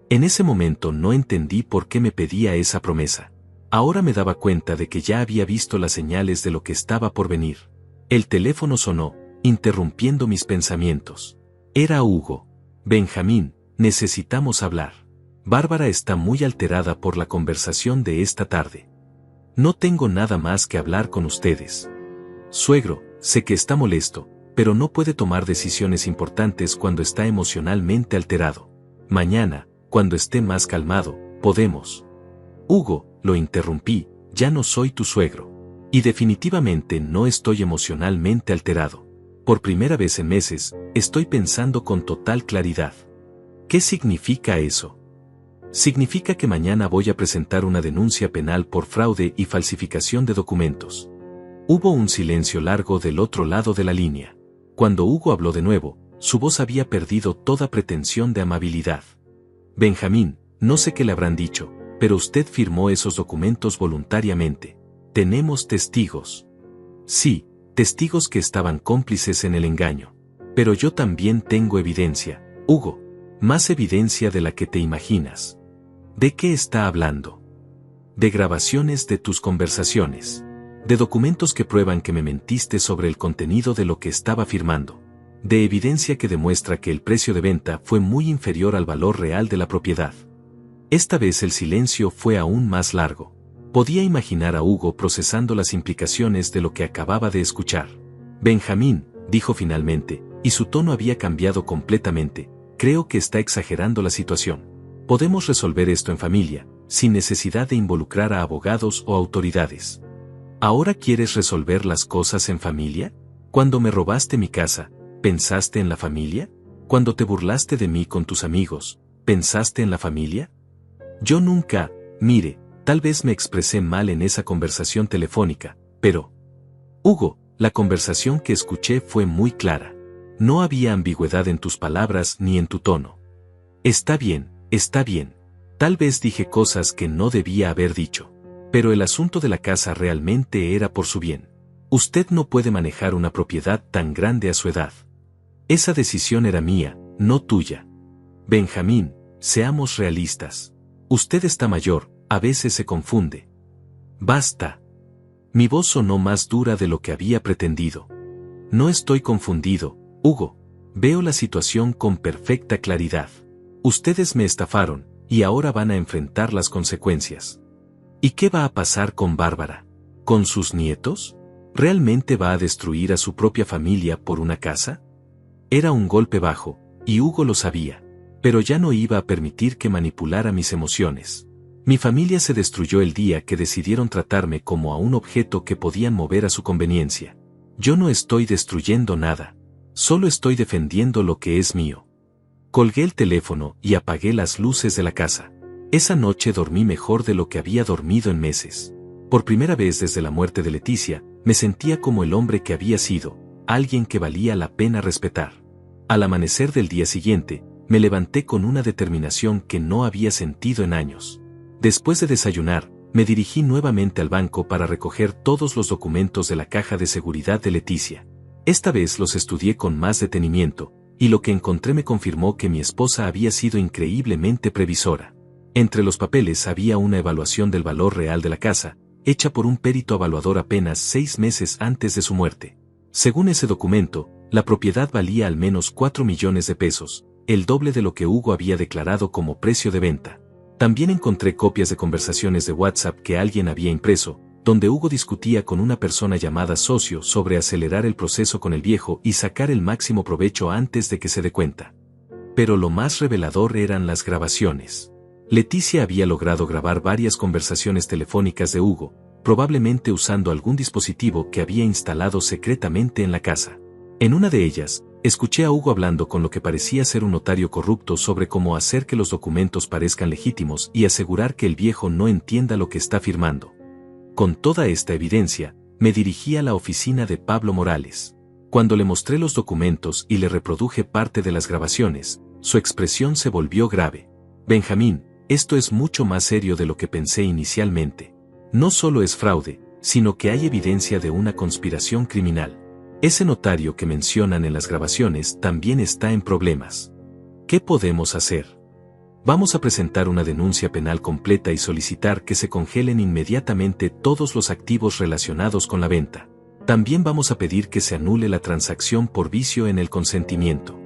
S1: En ese momento no entendí por qué me pedía esa promesa. Ahora me daba cuenta de que ya había visto las señales de lo que estaba por venir. El teléfono sonó, interrumpiendo mis pensamientos. Era Hugo. Benjamín, necesitamos hablar. Bárbara está muy alterada por la conversación de esta tarde. No tengo nada más que hablar con ustedes. Suegro, sé que está molesto, pero no puede tomar decisiones importantes cuando está emocionalmente alterado. Mañana, cuando esté más calmado, podemos. Hugo, lo interrumpí, ya no soy tu suegro. Y definitivamente no estoy emocionalmente alterado. Por primera vez en meses, estoy pensando con total claridad. ¿Qué significa eso? Significa que mañana voy a presentar una denuncia penal por fraude y falsificación de documentos. Hubo un silencio largo del otro lado de la línea. Cuando Hugo habló de nuevo, su voz había perdido toda pretensión de amabilidad. Benjamín, no sé qué le habrán dicho, pero usted firmó esos documentos voluntariamente. Tenemos testigos. Sí, testigos que estaban cómplices en el engaño. Pero yo también tengo evidencia, Hugo. Más evidencia de la que te imaginas. ¿De qué está hablando? De grabaciones de tus conversaciones. De documentos que prueban que me mentiste sobre el contenido de lo que estaba firmando. De evidencia que demuestra que el precio de venta fue muy inferior al valor real de la propiedad. Esta vez el silencio fue aún más largo. Podía imaginar a Hugo procesando las implicaciones de lo que acababa de escuchar. Benjamín, dijo finalmente, y su tono había cambiado completamente, creo que está exagerando la situación. Podemos resolver esto en familia, sin necesidad de involucrar a abogados o autoridades. ¿Ahora quieres resolver las cosas en familia? Cuando me robaste mi casa, ¿pensaste en la familia? Cuando te burlaste de mí con tus amigos, ¿pensaste en la familia? Yo nunca, mire, tal vez me expresé mal en esa conversación telefónica, pero... Hugo, la conversación que escuché fue muy clara. No había ambigüedad en tus palabras ni en tu tono. Está bien, está bien. Tal vez dije cosas que no debía haber dicho. Pero el asunto de la casa realmente era por su bien. Usted no puede manejar una propiedad tan grande a su edad. Esa decisión era mía, no tuya. Benjamín, seamos realistas. Usted está mayor, a veces se confunde. Basta. Mi voz sonó más dura de lo que había pretendido. No estoy confundido, Hugo. Veo la situación con perfecta claridad. Ustedes me estafaron, y ahora van a enfrentar las consecuencias. ¿Y qué va a pasar con Bárbara? ¿Con sus nietos? ¿Realmente va a destruir a su propia familia por una casa? Era un golpe bajo, y Hugo lo sabía. Pero ya no iba a permitir que manipulara mis emociones. Mi familia se destruyó el día que decidieron tratarme como a un objeto que podían mover a su conveniencia. Yo no estoy destruyendo nada. Solo estoy defendiendo lo que es mío. Colgué el teléfono y apagué las luces de la casa. Esa noche dormí mejor de lo que había dormido en meses. Por primera vez desde la muerte de Leticia, me sentía como el hombre que había sido, alguien que valía la pena respetar. Al amanecer del día siguiente, me levanté con una determinación que no había sentido en años. Después de desayunar, me dirigí nuevamente al banco para recoger todos los documentos de la caja de seguridad de Leticia. Esta vez los estudié con más detenimiento, y lo que encontré me confirmó que mi esposa había sido increíblemente previsora. Entre los papeles había una evaluación del valor real de la casa, hecha por un perito evaluador apenas 6 meses antes de su muerte. Según ese documento, la propiedad valía al menos 4 millones de pesos, el doble de lo que Hugo había declarado como precio de venta. También encontré copias de conversaciones de WhatsApp que alguien había impreso, donde Hugo discutía con una persona llamada socio sobre acelerar el proceso con el viejo y sacar el máximo provecho antes de que se dé cuenta. Pero lo más revelador eran las grabaciones. Leticia había logrado grabar varias conversaciones telefónicas de Hugo, probablemente usando algún dispositivo que había instalado secretamente en la casa. En una de ellas, escuché a Hugo hablando con lo que parecía ser un notario corrupto sobre cómo hacer que los documentos parezcan legítimos y asegurar que el viejo no entienda lo que está firmando. Con toda esta evidencia, me dirigí a la oficina de Pablo Morales. Cuando le mostré los documentos y le reproduje parte de las grabaciones, su expresión se volvió grave. Benjamín, esto es mucho más serio de lo que pensé inicialmente. No solo es fraude, sino que hay evidencia de una conspiración criminal. Ese notario que mencionan en las grabaciones también está en problemas. ¿Qué podemos hacer? Vamos a presentar una denuncia penal completa y solicitar que se congelen inmediatamente todos los activos relacionados con la venta. También vamos a pedir que se anule la transacción por vicio en el consentimiento.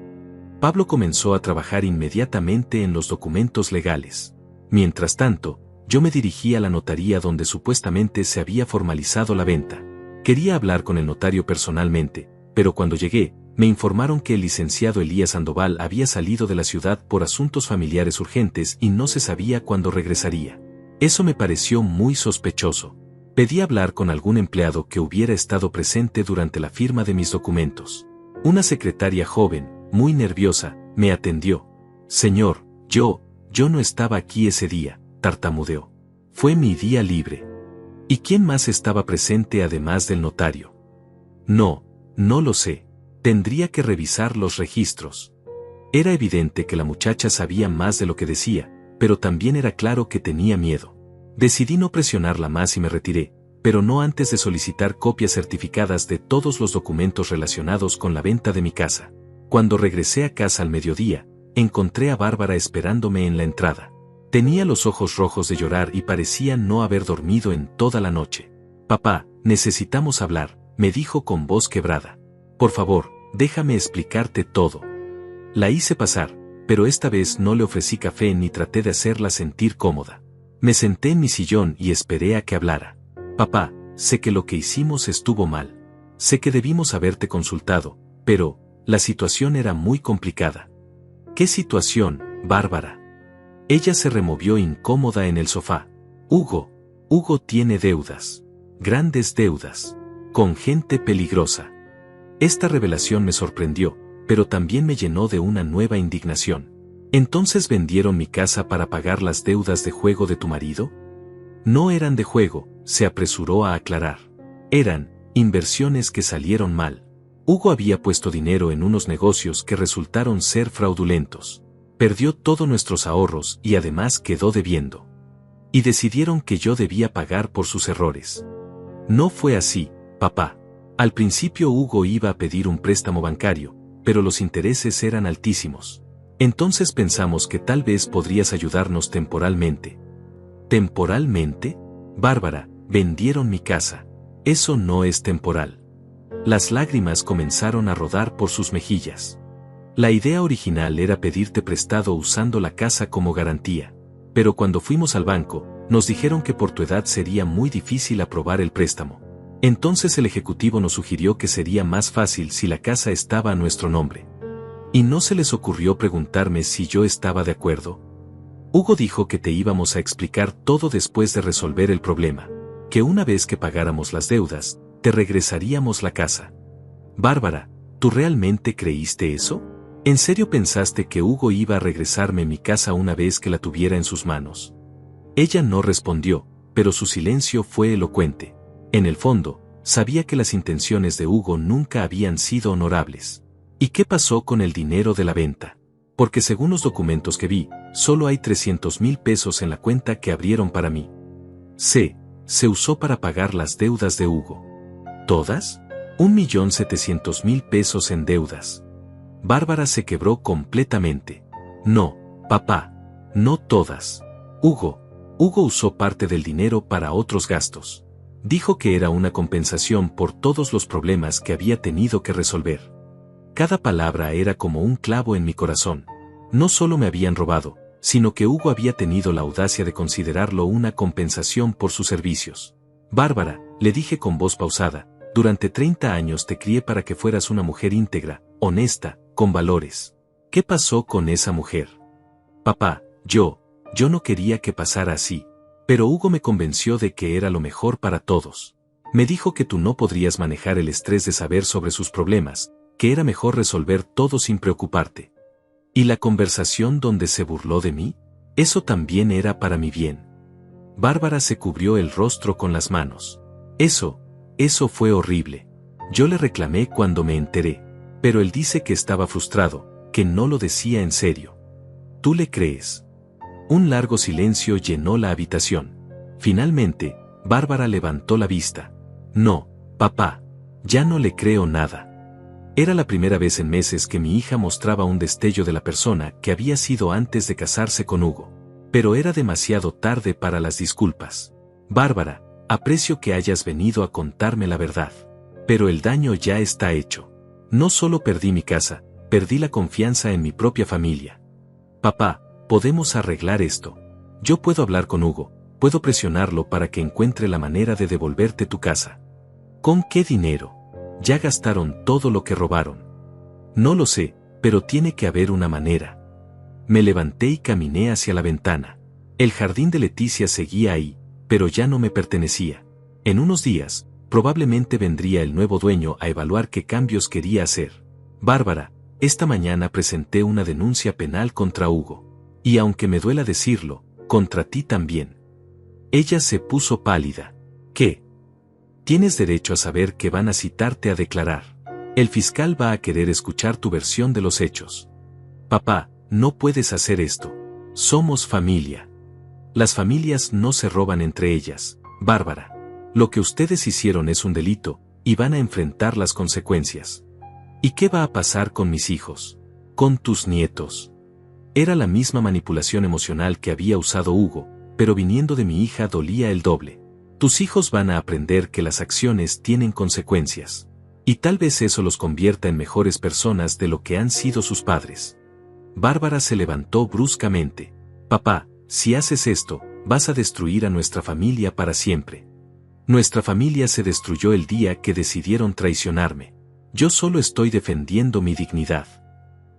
S1: Pablo comenzó a trabajar inmediatamente en los documentos legales. Mientras tanto, yo me dirigí a la notaría donde supuestamente se había formalizado la venta. Quería hablar con el notario personalmente, pero cuando llegué, me informaron que el licenciado Elías Sandoval había salido de la ciudad por asuntos familiares urgentes y no se sabía cuándo regresaría. Eso me pareció muy sospechoso. Pedí hablar con algún empleado que hubiera estado presente durante la firma de mis documentos. Una secretaria joven, muy nerviosa, me atendió. Señor, yo no estaba aquí ese día, tartamudeó. Fue mi día libre. ¿Y quién más estaba presente además del notario? No lo sé. Tendría que revisar los registros. Era evidente que la muchacha sabía más de lo que decía, pero también era claro que tenía miedo. Decidí no presionarla más y me retiré, pero no antes de solicitar copias certificadas de todos los documentos relacionados con la venta de mi casa. Cuando regresé a casa al mediodía, encontré a Bárbara esperándome en la entrada. Tenía los ojos rojos de llorar y parecía no haber dormido en toda la noche. Papá, necesitamos hablar, me dijo con voz quebrada. Por favor, déjame explicarte todo. La hice pasar, pero esta vez no le ofrecí café ni traté de hacerla sentir cómoda. Me senté en mi sillón y esperé a que hablara. Papá, sé que lo que hicimos estuvo mal. Sé que debimos haberte consultado, pero la situación era muy complicada. ¿Qué situación, Bárbara? Ella se removió incómoda en el sofá. Hugo tiene deudas. Grandes deudas. Con gente peligrosa. Esta revelación me sorprendió, pero también me llenó de una nueva indignación. ¿Entonces vendieron mi casa para pagar las deudas de juego de tu marido? No eran de juego, se apresuró a aclarar. Eran inversiones que salieron mal. Hugo había puesto dinero en unos negocios que resultaron ser fraudulentos. Perdió todos nuestros ahorros y además quedó debiendo. Y decidieron que yo debía pagar por sus errores. No fue así, papá. Al principio Hugo iba a pedir un préstamo bancario, pero los intereses eran altísimos. Entonces pensamos que tal vez podrías ayudarnos temporalmente. ¿Temporalmente? Bárbara, vendieron mi casa. Eso no es temporal. Las lágrimas comenzaron a rodar por sus mejillas. La idea original era pedirte prestado usando la casa como garantía. Pero cuando fuimos al banco, nos dijeron que por tu edad sería muy difícil aprobar el préstamo. Entonces el ejecutivo nos sugirió que sería más fácil si la casa estaba a nuestro nombre. ¿Y no se les ocurrió preguntarme si yo estaba de acuerdo? Hugo dijo que te íbamos a explicar todo después de resolver el problema, que una vez que pagáramos las deudas, te regresaríamos la casa. Bárbara, ¿tú realmente creíste eso? ¿En serio pensaste que Hugo iba a regresarme mi casa una vez que la tuviera en sus manos? Ella no respondió, pero su silencio fue elocuente. En el fondo, sabía que las intenciones de Hugo nunca habían sido honorables. ¿Y qué pasó con el dinero de la venta? Porque según los documentos que vi, solo hay 300,000 pesos en la cuenta que abrieron para mí. Se usó para pagar las deudas de Hugo. ¿Todas? 1.700.000 pesos en deudas. Bárbara se quebró completamente. No, papá, no todas. Hugo usó parte del dinero para otros gastos. Dijo que era una compensación por todos los problemas que había tenido que resolver. Cada palabra era como un clavo en mi corazón. No solo me habían robado, sino que Hugo había tenido la audacia de considerarlo una compensación por sus servicios. Bárbara, le dije con voz pausada, durante 30 años te crié para que fueras una mujer íntegra, honesta, con valores. ¿Qué pasó con esa mujer? Papá, yo no quería que pasara así, pero Hugo me convenció de que era lo mejor para todos. Me dijo que tú no podrías manejar el estrés de saber sobre sus problemas, que era mejor resolver todo sin preocuparte. ¿Y la conversación donde se burló de mí? Eso también era para mi bien. Bárbara se cubrió el rostro con las manos. Eso fue horrible. Yo le reclamé cuando me enteré, pero él dice que estaba frustrado, que no lo decía en serio. ¿Tú le crees? Un largo silencio llenó la habitación. Finalmente, Bárbara levantó la vista. No, papá, ya no le creo nada. Era la primera vez en meses que mi hija mostraba un destello de la persona que había sido antes de casarse con Hugo. Pero era demasiado tarde para las disculpas. Bárbara, aprecio que hayas venido a contarme la verdad. Pero el daño ya está hecho. No solo perdí mi casa, perdí la confianza en mi propia familia. Papá, podemos arreglar esto. Yo puedo hablar con Hugo, puedo presionarlo para que encuentre la manera de devolverte tu casa. ¿Con qué dinero? Ya gastaron todo lo que robaron. No lo sé, pero tiene que haber una manera. Me levanté y caminé hacia la ventana. El jardín de Leticia seguía ahí, pero ya no me pertenecía. En unos días, probablemente vendría el nuevo dueño a evaluar qué cambios quería hacer. Bárbara, esta mañana presenté una denuncia penal contra Hugo. Y aunque me duela decirlo, contra ti también. Ella se puso pálida. ¿Qué? Tienes derecho a saber que van a citarte a declarar. El fiscal va a querer escuchar tu versión de los hechos. Papá, no puedes hacer esto. Somos familia. Las familias no se roban entre ellas, Bárbara. Lo que ustedes hicieron es un delito, y van a enfrentar las consecuencias. ¿Y qué va a pasar con mis hijos? Con tus nietos. Era la misma manipulación emocional que había usado Hugo, pero viniendo de mi hija dolía el doble. Tus hijos van a aprender que las acciones tienen consecuencias. Y tal vez eso los convierta en mejores personas de lo que han sido sus padres. Bárbara se levantó bruscamente. Papá, si haces esto, vas a destruir a nuestra familia para siempre. Nuestra familia se destruyó el día que decidieron traicionarme. Yo solo estoy defendiendo mi dignidad.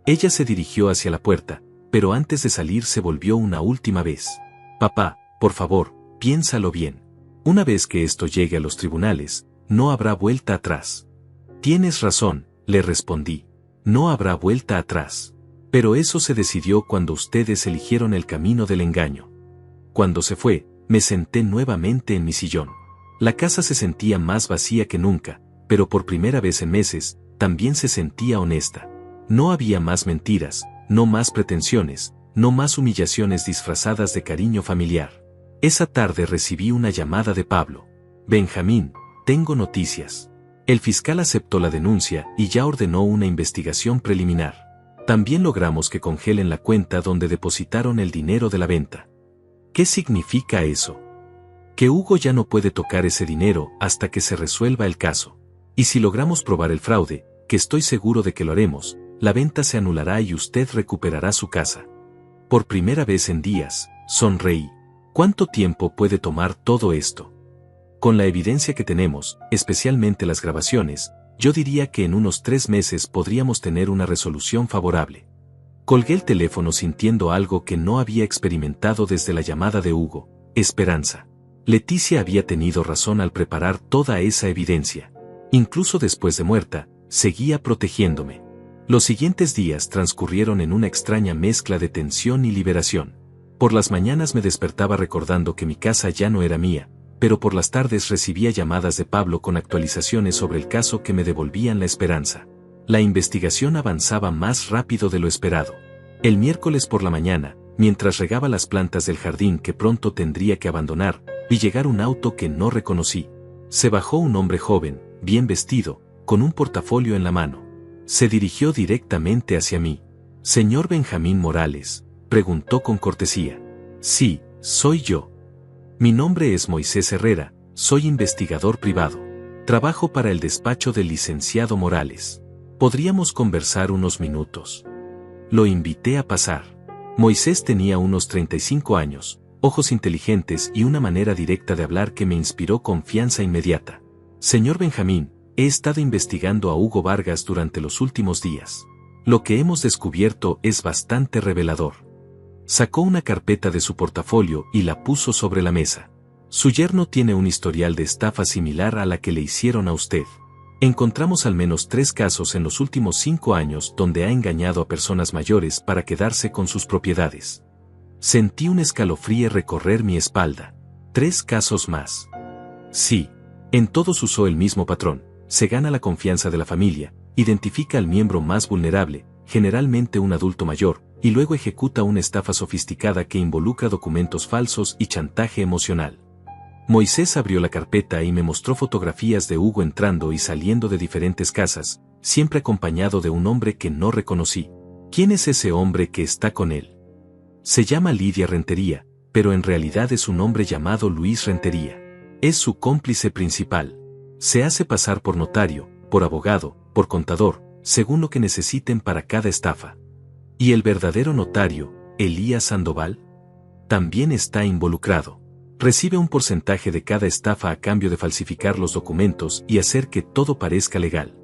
S1: Ella se dirigió hacia la puerta, pero antes de salir se volvió una última vez. Papá, por favor, piénsalo bien. Una vez que esto llegue a los tribunales, no habrá vuelta atrás. Tienes razón, le respondí. No habrá vuelta atrás. Pero eso se decidió cuando ustedes eligieron el camino del engaño. Cuando se fue, me senté nuevamente en mi sillón. La casa se sentía más vacía que nunca, pero por primera vez en meses, también se sentía honesta. No había más mentiras, no más pretensiones, no más humillaciones disfrazadas de cariño familiar. Esa tarde recibí una llamada de Pablo. Benjamín, tengo noticias. El fiscal aceptó la denuncia y ya ordenó una investigación preliminar. También logramos que congelen la cuenta donde depositaron el dinero de la venta. ¿Qué significa eso? Que Hugo ya no puede tocar ese dinero hasta que se resuelva el caso. Y si logramos probar el fraude, que estoy seguro de que lo haremos, la venta se anulará y usted recuperará su casa. Por primera vez en días, sonreí. ¿Cuánto tiempo puede tomar todo esto? Con la evidencia que tenemos, especialmente las grabaciones, yo diría que en unos 3 meses podríamos tener una resolución favorable. Colgué el teléfono sintiendo algo que no había experimentado desde la llamada de Hugo: esperanza. Leticia había tenido razón al preparar toda esa evidencia. Incluso después de muerta, seguía protegiéndome. Los siguientes días transcurrieron en una extraña mezcla de tensión y liberación. Por las mañanas me despertaba recordando que mi casa ya no era mía, pero por las tardes recibía llamadas de Pablo con actualizaciones sobre el caso que me devolvían la esperanza. La investigación avanzaba más rápido de lo esperado. El miércoles por la mañana, mientras regaba las plantas del jardín que pronto tendría que abandonar, vi llegar un auto que no reconocí. Se bajó un hombre joven, bien vestido, con un portafolio en la mano. Se dirigió directamente hacia mí. «¿Señor Benjamín Morales?», preguntó con cortesía. «Sí, soy yo. Mi nombre es Moisés Herrera, soy investigador privado. Trabajo para el despacho del licenciado Morales. ¿Podríamos conversar unos minutos?». Lo invité a pasar. Moisés tenía unos 35 años, ojos inteligentes y una manera directa de hablar que me inspiró confianza inmediata. «Señor Benjamín, he estado investigando a Hugo Vargas durante los últimos días. Lo que hemos descubierto es bastante revelador». Sacó una carpeta de su portafolio y la puso sobre la mesa. «Su yerno tiene un historial de estafa similar a la que le hicieron a usted. Encontramos al menos 3 casos en los últimos 5 años donde ha engañado a personas mayores para quedarse con sus propiedades». Sentí un escalofrío recorrer mi espalda. «¿3 casos más?» «Sí. En todos usó el mismo patrón. Se gana la confianza de la familia, identifica al miembro más vulnerable, generalmente un adulto mayor, y luego ejecuta una estafa sofisticada que involucra documentos falsos y chantaje emocional». Moisés abrió la carpeta y me mostró fotografías de Hugo entrando y saliendo de diferentes casas, siempre acompañado de un hombre que no reconocí. «¿Quién es ese hombre que está con él?». «Se llama Lidia Rentería, pero en realidad es un hombre llamado Luis Rentería. Es su cómplice principal. Se hace pasar por notario, por abogado, por contador, según lo que necesiten para cada estafa. ¿Y el verdadero notario, Elías Sandoval? También está involucrado. Recibe un porcentaje de cada estafa a cambio de falsificar los documentos y hacer que todo parezca legal».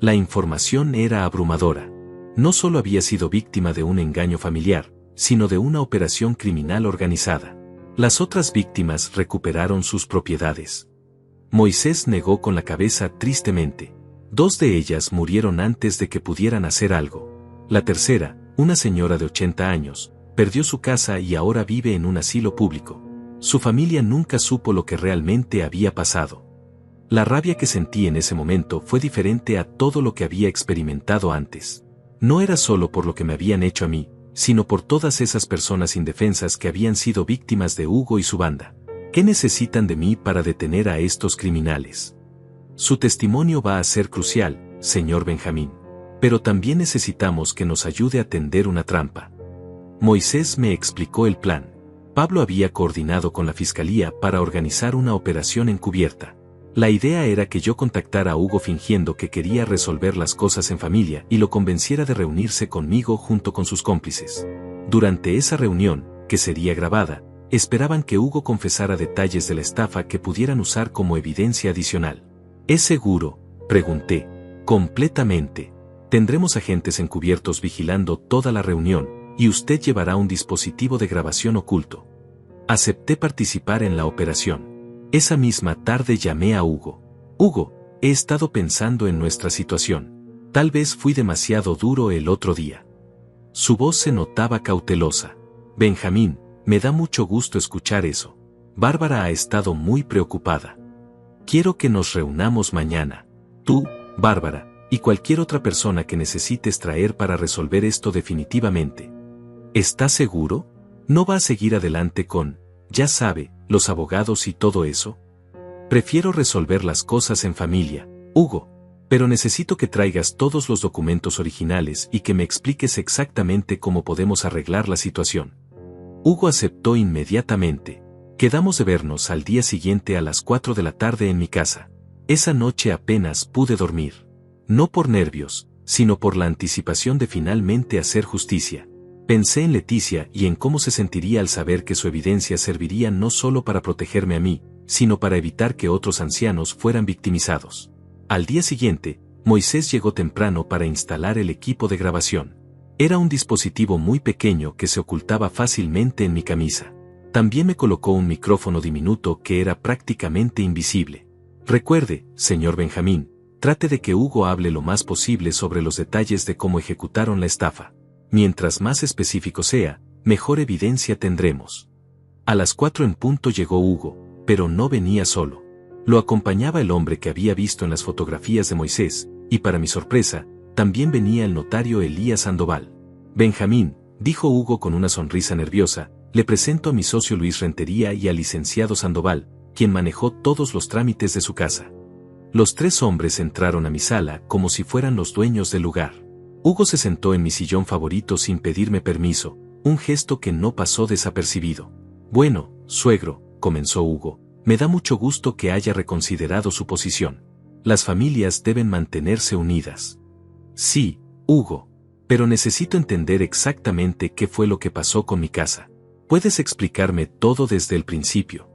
S1: La información era abrumadora. No solo había sido víctima de un engaño familiar, sino de una operación criminal organizada. Las otras víctimas recuperaron sus propiedades. Moisés negó con la cabeza tristemente. 2 de ellas murieron antes de que pudieran hacer algo. La tercera, una señora de 80 años, perdió su casa y ahora vive en un asilo público. Su familia nunca supo lo que realmente había pasado. La rabia que sentí en ese momento fue diferente a todo lo que había experimentado antes. No era solo por lo que me habían hecho a mí, sino por todas esas personas indefensas que habían sido víctimas de Hugo y su banda. ¿Qué necesitan de mí para detener a estos criminales? Su testimonio va a ser crucial, señor Benjamín. Pero también necesitamos que nos ayude a tender una trampa. Moisés me explicó el plan. Pablo había coordinado con la fiscalía para organizar una operación encubierta. La idea era que yo contactara a Hugo fingiendo que quería resolver las cosas en familia y lo convenciera de reunirse conmigo junto con sus cómplices. Durante esa reunión, que sería grabada, esperaban que Hugo confesara detalles de la estafa que pudieran usar como evidencia adicional. «¿Es seguro?», pregunté. «Completamente. Tendremos agentes encubiertos vigilando toda la reunión, y usted llevará un dispositivo de grabación oculto». Acepté participar en la operación. Esa misma tarde llamé a Hugo. «Hugo, he estado pensando en nuestra situación. Tal vez fui demasiado duro el otro día». Su voz se notaba cautelosa. «Benjamín, me da mucho gusto escuchar eso. Bárbara ha estado muy preocupada. Quiero que nos reunamos mañana. Tú, Bárbara, y cualquier otra persona que necesites traer para resolver esto definitivamente». «¿Estás seguro? ¿No va a seguir adelante con, ya sabe, los abogados y todo eso? Prefiero resolver las cosas en familia, Hugo, pero necesito que traigas todos los documentos originales y que me expliques exactamente cómo podemos arreglar la situación. Hugo aceptó inmediatamente. Quedamos de vernos al día siguiente a las 4 de la tarde en mi casa. Esa noche apenas pude dormir. No por nervios, sino por la anticipación de finalmente hacer justicia. Pensé en Leticia y en cómo se sentiría al saber que su evidencia serviría no solo para protegerme a mí, sino para evitar que otros ancianos fueran victimizados. Al día siguiente, Moisés llegó temprano para instalar el equipo de grabación. Era un dispositivo muy pequeño que se ocultaba fácilmente en mi camisa. También me colocó un micrófono diminuto que era prácticamente invisible. Recuerde, señor Benjamín, trate de que Hugo hable lo más posible sobre los detalles de cómo ejecutaron la estafa. Mientras más específico sea, mejor evidencia tendremos. A las 4 en punto llegó Hugo, pero no venía solo. Lo acompañaba el hombre que había visto en las fotografías de Moisés, y para mi sorpresa, también venía el notario Elías Sandoval. Benjamín, dijo Hugo con una sonrisa nerviosa, le presento a mi socio Luis Rentería y al licenciado Sandoval, quien manejó todos los trámites de su casa. Los tres hombres entraron a mi sala como si fueran los dueños del lugar. Hugo se sentó en mi sillón favorito sin pedirme permiso, un gesto que no pasó desapercibido. Bueno, suegro, comenzó Hugo, me da mucho gusto que haya reconsiderado su posición. Las familias deben mantenerse unidas. Sí, Hugo, pero necesito entender exactamente qué fue lo que pasó con mi casa. ¿Puedes explicarme todo desde el principio?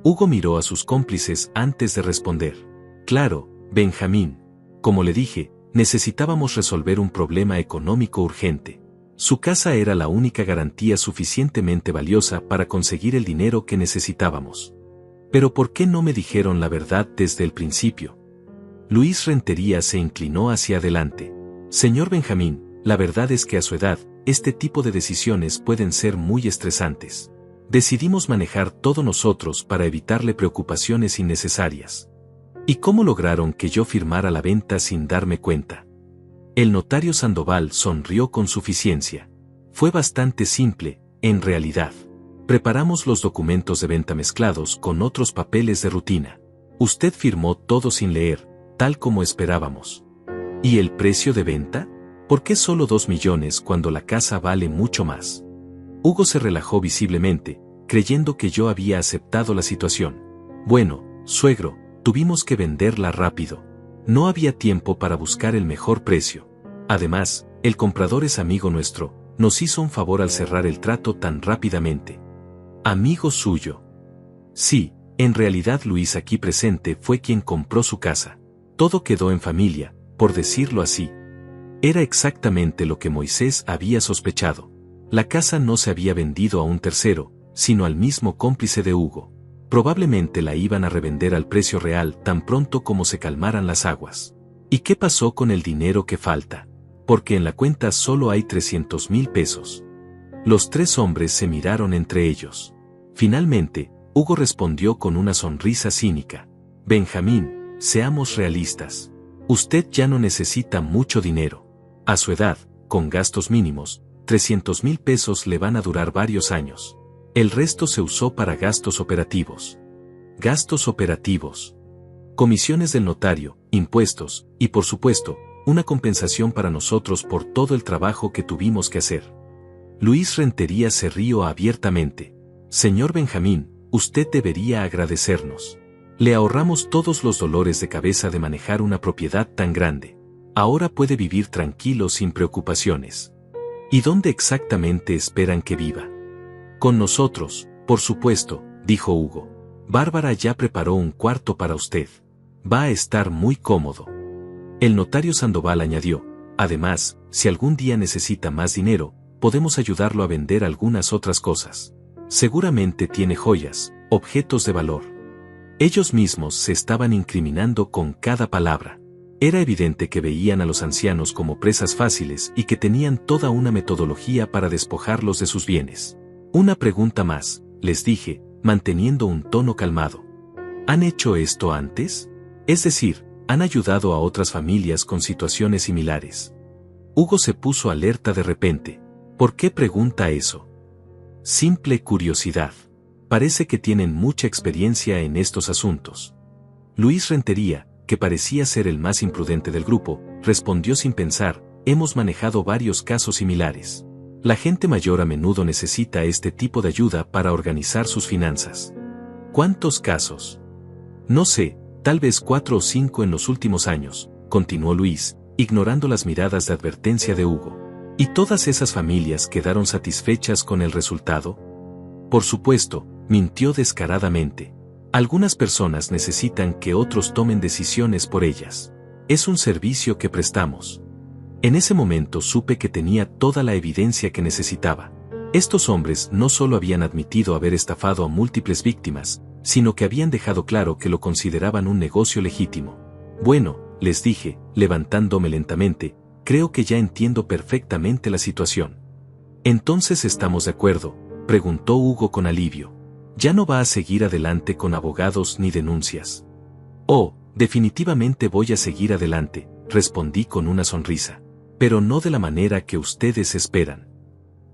S1: Hugo miró a sus cómplices antes de responder. Claro, Benjamín. Como le dije, necesitábamos resolver un problema económico urgente. Su casa era la única garantía suficientemente valiosa para conseguir el dinero que necesitábamos. Pero ¿por qué no me dijeron la verdad desde el principio? Luis Rentería se inclinó hacia adelante. Señor Benjamín, la verdad es que a su edad, este tipo de decisiones pueden ser muy estresantes. Decidimos manejar todo nosotros para evitarle preocupaciones innecesarias. ¿Y cómo lograron que yo firmara la venta sin darme cuenta? El notario Sandoval sonrió con suficiencia. Fue bastante simple, en realidad. Preparamos los documentos de venta mezclados con otros papeles de rutina. Usted firmó todo sin leer, tal como esperábamos. ¿Y el precio de venta? ¿Por qué solo 2 millones cuando la casa vale mucho más? Hugo se relajó visiblemente, creyendo que yo había aceptado la situación. Bueno, suegro, tuvimos que venderla rápido. No había tiempo para buscar el mejor precio. Además, el comprador es amigo nuestro, nos hizo un favor al cerrar el trato tan rápidamente. ¿Amigo suyo? Sí, en realidad Luis aquí presente fue quien compró su casa. Todo quedó en familia, por decirlo así. Era exactamente lo que Moisés había sospechado. La casa no se había vendido a un tercero, sino al mismo cómplice de Hugo. Probablemente la iban a revender al precio real tan pronto como se calmaran las aguas. ¿Y qué pasó con el dinero que falta? Porque en la cuenta solo hay 300,000 pesos. Los tres hombres se miraron entre ellos. Finalmente, Hugo respondió con una sonrisa cínica. Benjamín, seamos realistas. Usted ya no necesita mucho dinero. A su edad, con gastos mínimos, 300,000 pesos le van a durar varios años. El resto se usó para gastos operativos. Gastos operativos. Comisiones del notario, impuestos, y por supuesto, una compensación para nosotros por todo el trabajo que tuvimos que hacer. Luis Rentería se rió abiertamente. Señor Benjamín, usted debería agradecernos. Le ahorramos todos los dolores de cabeza de manejar una propiedad tan grande. Ahora puede vivir tranquilo sin preocupaciones. ¿Y dónde exactamente esperan que viva? Con nosotros, por supuesto, dijo Hugo. Bárbara ya preparó un cuarto para usted. Va a estar muy cómodo. El notario Sandoval añadió, además, si algún día necesita más dinero, podemos ayudarlo a vender algunas otras cosas. Seguramente tiene joyas, objetos de valor. Ellos mismos se estaban incriminando con cada palabra. Era evidente que veían a los ancianos como presas fáciles y que tenían toda una metodología para despojarlos de sus bienes. Una pregunta más, les dije, manteniendo un tono calmado. ¿Han hecho esto antes? Es decir, ¿han ayudado a otras familias con situaciones similares? Hugo se puso alerta de repente. ¿Por qué pregunta eso? Simple curiosidad. Parece que tienen mucha experiencia en estos asuntos. Luis Rentería, que parecía ser el más imprudente del grupo, respondió sin pensar: hemos manejado varios casos similares. La gente mayor a menudo necesita este tipo de ayuda para organizar sus finanzas. ¿Cuántos casos? No sé, tal vez 4 o 5 en los últimos años, continuó Luis, ignorando las miradas de advertencia de Hugo. ¿Y todas esas familias quedaron satisfechas con el resultado? Por supuesto, mintió descaradamente. Algunas personas necesitan que otros tomen decisiones por ellas. Es un servicio que prestamos. En ese momento supe que tenía toda la evidencia que necesitaba. Estos hombres no solo habían admitido haber estafado a múltiples víctimas, sino que habían dejado claro que lo consideraban un negocio legítimo. Bueno, les dije, levantándome lentamente, creo que ya entiendo perfectamente la situación. ¿Entonces estamos de acuerdo?, preguntó Hugo con alivio. Ya no va a seguir adelante con abogados ni denuncias. Oh, definitivamente voy a seguir adelante, respondí con una sonrisa. Pero no de la manera que ustedes esperan.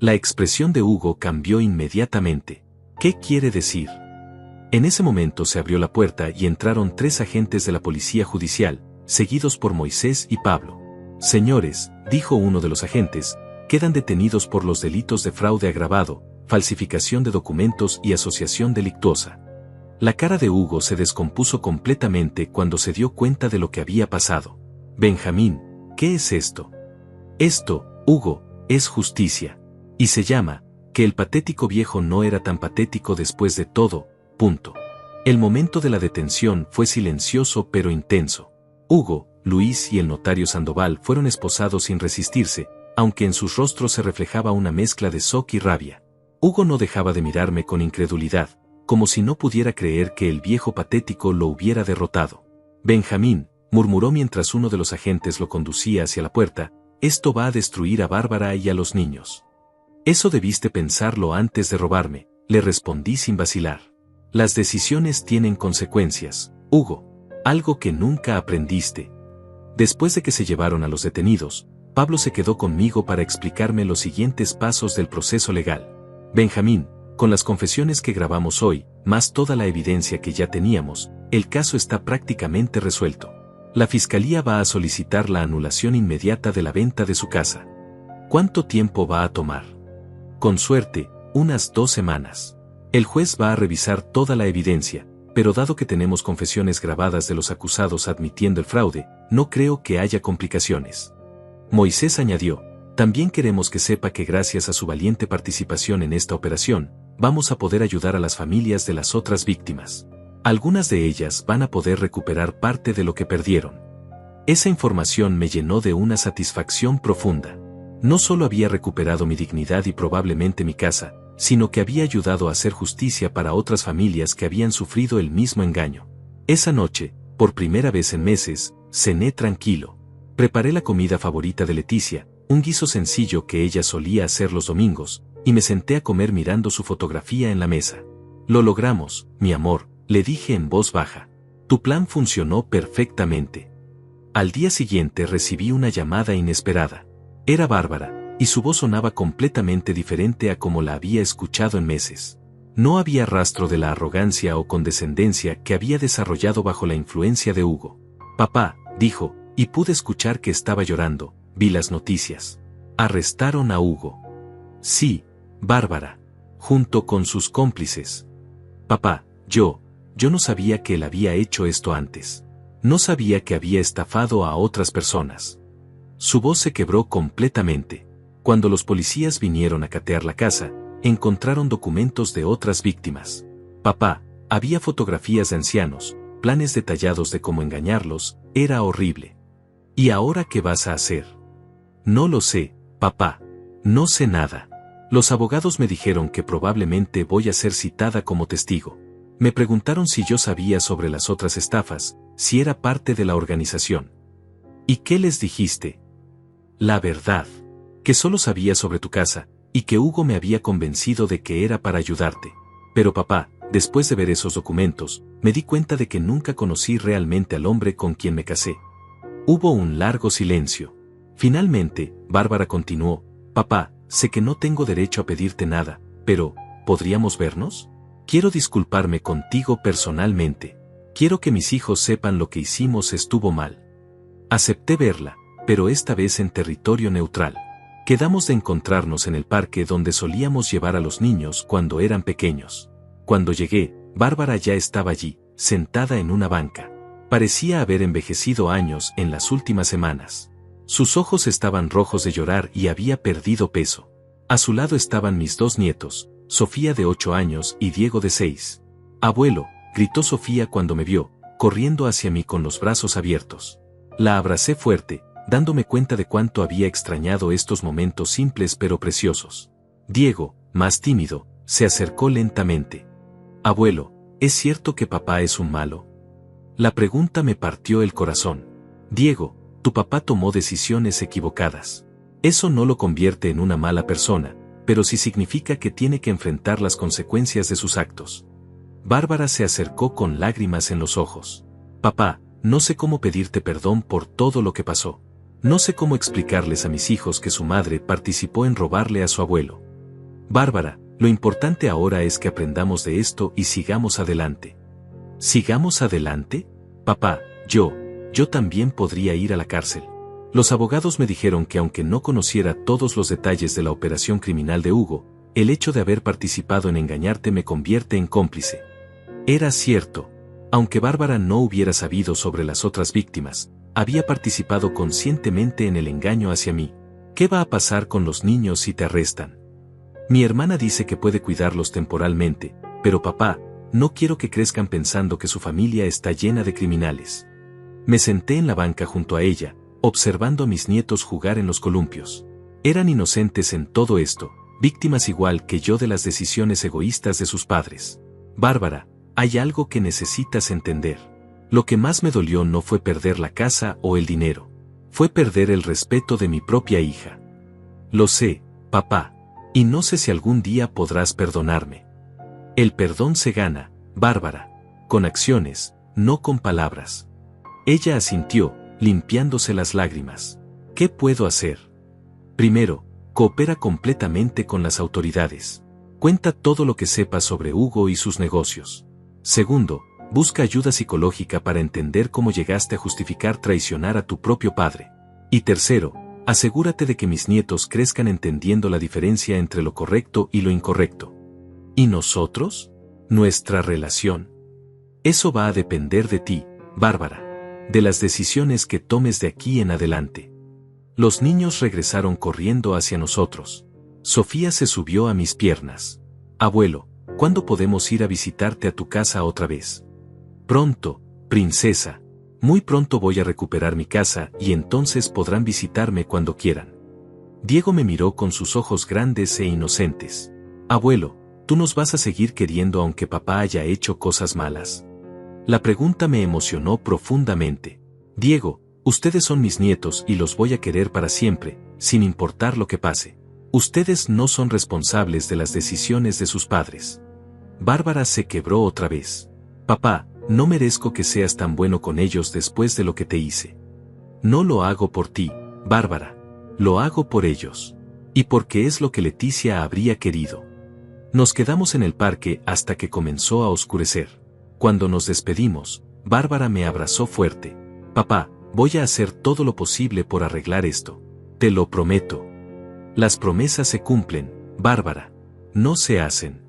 S1: La expresión de Hugo cambió inmediatamente. ¿Qué quiere decir? En ese momento se abrió la puerta y entraron 3 agentes de la policía judicial, seguidos por Moisés y Pablo. Señores, dijo uno de los agentes, quedan detenidos por los delitos de fraude agravado, falsificación de documentos y asociación delictuosa. La cara de Hugo se descompuso completamente cuando se dio cuenta de lo que había pasado. Benjamín, ¿qué es esto? Esto, Hugo, es justicia. Y se llama, que el patético viejo no era tan patético después de todo, punto. El momento de la detención fue silencioso pero intenso. Hugo, Luis y el notario Sandoval fueron esposados sin resistirse, aunque en sus rostros se reflejaba una mezcla de shock y rabia. Hugo no dejaba de mirarme con incredulidad, como si no pudiera creer que el viejo patético lo hubiera derrotado. Benjamín, murmuró mientras uno de los agentes lo conducía hacia la puerta, esto va a destruir a Bárbara y a los niños. Eso debiste pensarlo antes de robarme, le respondí sin vacilar. Las decisiones tienen consecuencias, Hugo, algo que nunca aprendiste. Después de que se llevaron a los detenidos, Pablo se quedó conmigo para explicarme los siguientes pasos del proceso legal. Benjamín, con las confesiones que grabamos hoy, más toda la evidencia que ya teníamos, el caso está prácticamente resuelto. La fiscalía va a solicitar la anulación inmediata de la venta de su casa. ¿Cuánto tiempo va a tomar? Con suerte, unas 2 semanas. El juez va a revisar toda la evidencia, pero dado que tenemos confesiones grabadas de los acusados admitiendo el fraude, no creo que haya complicaciones. Moisés añadió, también queremos que sepa que gracias a su valiente participación en esta operación, vamos a poder ayudar a las familias de las otras víctimas. Algunas de ellas van a poder recuperar parte de lo que perdieron. Esa información me llenó de una satisfacción profunda. No solo había recuperado mi dignidad y probablemente mi casa, sino que había ayudado a hacer justicia para otras familias que habían sufrido el mismo engaño. Esa noche, por primera vez en meses, cené tranquilo. Preparé la comida favorita de Leticia, un guiso sencillo que ella solía hacer los domingos, y me senté a comer mirando su fotografía en la mesa. Lo logramos, mi amor, le dije en voz baja. Tu plan funcionó perfectamente. Al día siguiente recibí una llamada inesperada. Era Bárbara, y su voz sonaba completamente diferente a como la había escuchado en meses. No había rastro de la arrogancia o condescendencia que había desarrollado bajo la influencia de Hugo. Papá, dijo, y pude escuchar que estaba llorando, vi las noticias. Arrestaron a Hugo. Sí, Bárbara. Junto con sus cómplices. Papá, yo no sabía que él había hecho esto antes. No sabía que había estafado a otras personas. Su voz se quebró completamente. Cuando los policías vinieron a catear la casa, encontraron documentos de otras víctimas. Papá, había fotografías de ancianos, planes detallados de cómo engañarlos, era horrible. ¿Y ahora qué vas a hacer? No lo sé, papá. No sé nada. Los abogados me dijeron que probablemente voy a ser citada como testigo. Me preguntaron si yo sabía sobre las otras estafas, si era parte de la organización. ¿Y qué les dijiste? La verdad. Que solo sabía sobre tu casa, y que Hugo me había convencido de que era para ayudarte. Pero papá, después de ver esos documentos, me di cuenta de que nunca conocí realmente al hombre con quien me casé. Hubo un largo silencio. Finalmente, Bárbara continuó, papá, sé que no tengo derecho a pedirte nada, pero, ¿podríamos vernos? Quiero disculparme contigo personalmente. Quiero que mis hijos sepan lo que hicimos estuvo mal. Acepté verla, pero esta vez en territorio neutral. Quedamos de encontrarnos en el parque donde solíamos llevar a los niños cuando eran pequeños. Cuando llegué, Bárbara ya estaba allí, sentada en una banca. Parecía haber envejecido años en las últimas semanas. Sus ojos estaban rojos de llorar y había perdido peso. A su lado estaban mis dos nietos, Sofía de 8 años y Diego de 6. «Abuelo», gritó Sofía cuando me vio, corriendo hacia mí con los brazos abiertos. La abracé fuerte, dándome cuenta de cuánto había extrañado estos momentos simples pero preciosos. Diego, más tímido, se acercó lentamente. «Abuelo, ¿es cierto que papá es un malo?». La pregunta me partió el corazón. «Diego, tu papá tomó decisiones equivocadas. Eso no lo convierte en una mala persona, pero sí significa que tiene que enfrentar las consecuencias de sus actos». Bárbara se acercó con lágrimas en los ojos. «Papá, no sé cómo pedirte perdón por todo lo que pasó. No sé cómo explicarles a mis hijos que su madre participó en robarle a su abuelo. Bárbara, lo importante ahora es que aprendamos de esto y sigamos adelante». ¿Sigamos adelante? Papá, yo también podría ir a la cárcel. Los abogados me dijeron que aunque no conociera todos los detalles de la operación criminal de Hugo, el hecho de haber participado en engañarte me convierte en cómplice. Era cierto. Aunque Bárbara no hubiera sabido sobre las otras víctimas, había participado conscientemente en el engaño hacia mí. ¿Qué va a pasar con los niños si te arrestan? Mi hermana dice que puede cuidarlos temporalmente, pero papá, no quiero que crezcan pensando que su familia está llena de criminales. Me senté en la banca junto a ella, observando a mis nietos jugar en los columpios. Eran inocentes en todo esto, víctimas igual que yo de las decisiones egoístas de sus padres. Bárbara, hay algo que necesitas entender. Lo que más me dolió no fue perder la casa o el dinero. Fue perder el respeto de mi propia hija. Lo sé, papá, y no sé si algún día podrás perdonarme. El perdón se gana, Bárbara, con acciones, no con palabras. Ella asintió, limpiándose las lágrimas. ¿Qué puedo hacer? Primero, coopera completamente con las autoridades. Cuenta todo lo que sepas sobre Hugo y sus negocios. Segundo, busca ayuda psicológica para entender cómo llegaste a justificar traicionar a tu propio padre. Y tercero, asegúrate de que mis nietos crezcan entendiendo la diferencia entre lo correcto y lo incorrecto. ¿Y nosotros? Nuestra relación. Eso va a depender de ti, Bárbara. De las decisiones que tomes de aquí en adelante. Los niños regresaron corriendo hacia nosotros. Sofía se subió a mis piernas. Abuelo, ¿cuándo podemos ir a visitarte a tu casa otra vez? Pronto, princesa. Muy pronto voy a recuperar mi casa y entonces podrán visitarme cuando quieran. Diego me miró con sus ojos grandes e inocentes. Abuelo, ¿tú nos vas a seguir queriendo aunque papá haya hecho cosas malas? La pregunta me emocionó profundamente. Diego, ustedes son mis nietos y los voy a querer para siempre, sin importar lo que pase. Ustedes no son responsables de las decisiones de sus padres. Bárbara se quebró otra vez. Papá, no merezco que seas tan bueno con ellos después de lo que te hice. No lo hago por ti, Bárbara. Lo hago por ellos. Y porque es lo que Leticia habría querido. Nos quedamos en el parque hasta que comenzó a oscurecer. Cuando nos despedimos, Bárbara me abrazó fuerte. Papá, voy a hacer todo lo posible por arreglar esto. Te lo prometo. Las promesas se cumplen, Bárbara. No se hacen.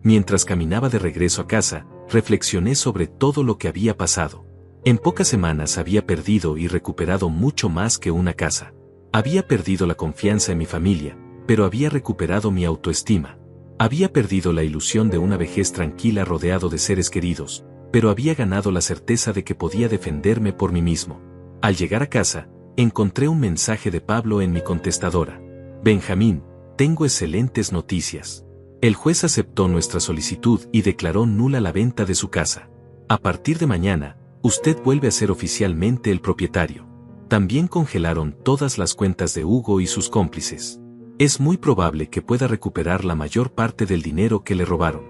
S1: Mientras caminaba de regreso a casa, reflexioné sobre todo lo que había pasado. En pocas semanas había perdido y recuperado mucho más que una casa. Había perdido la confianza en mi familia, pero había recuperado mi autoestima. Había perdido la ilusión de una vejez tranquila rodeado de seres queridos, pero había ganado la certeza de que podía defenderme por mí mismo. Al llegar a casa, encontré un mensaje de Pablo en mi contestadora. Benjamín, tengo excelentes noticias. El juez aceptó nuestra solicitud y declaró nula la venta de su casa. A partir de mañana, usted vuelve a ser oficialmente el propietario. También congelaron todas las cuentas de Hugo y sus cómplices. Es muy probable que pueda recuperar la mayor parte del dinero que le robaron.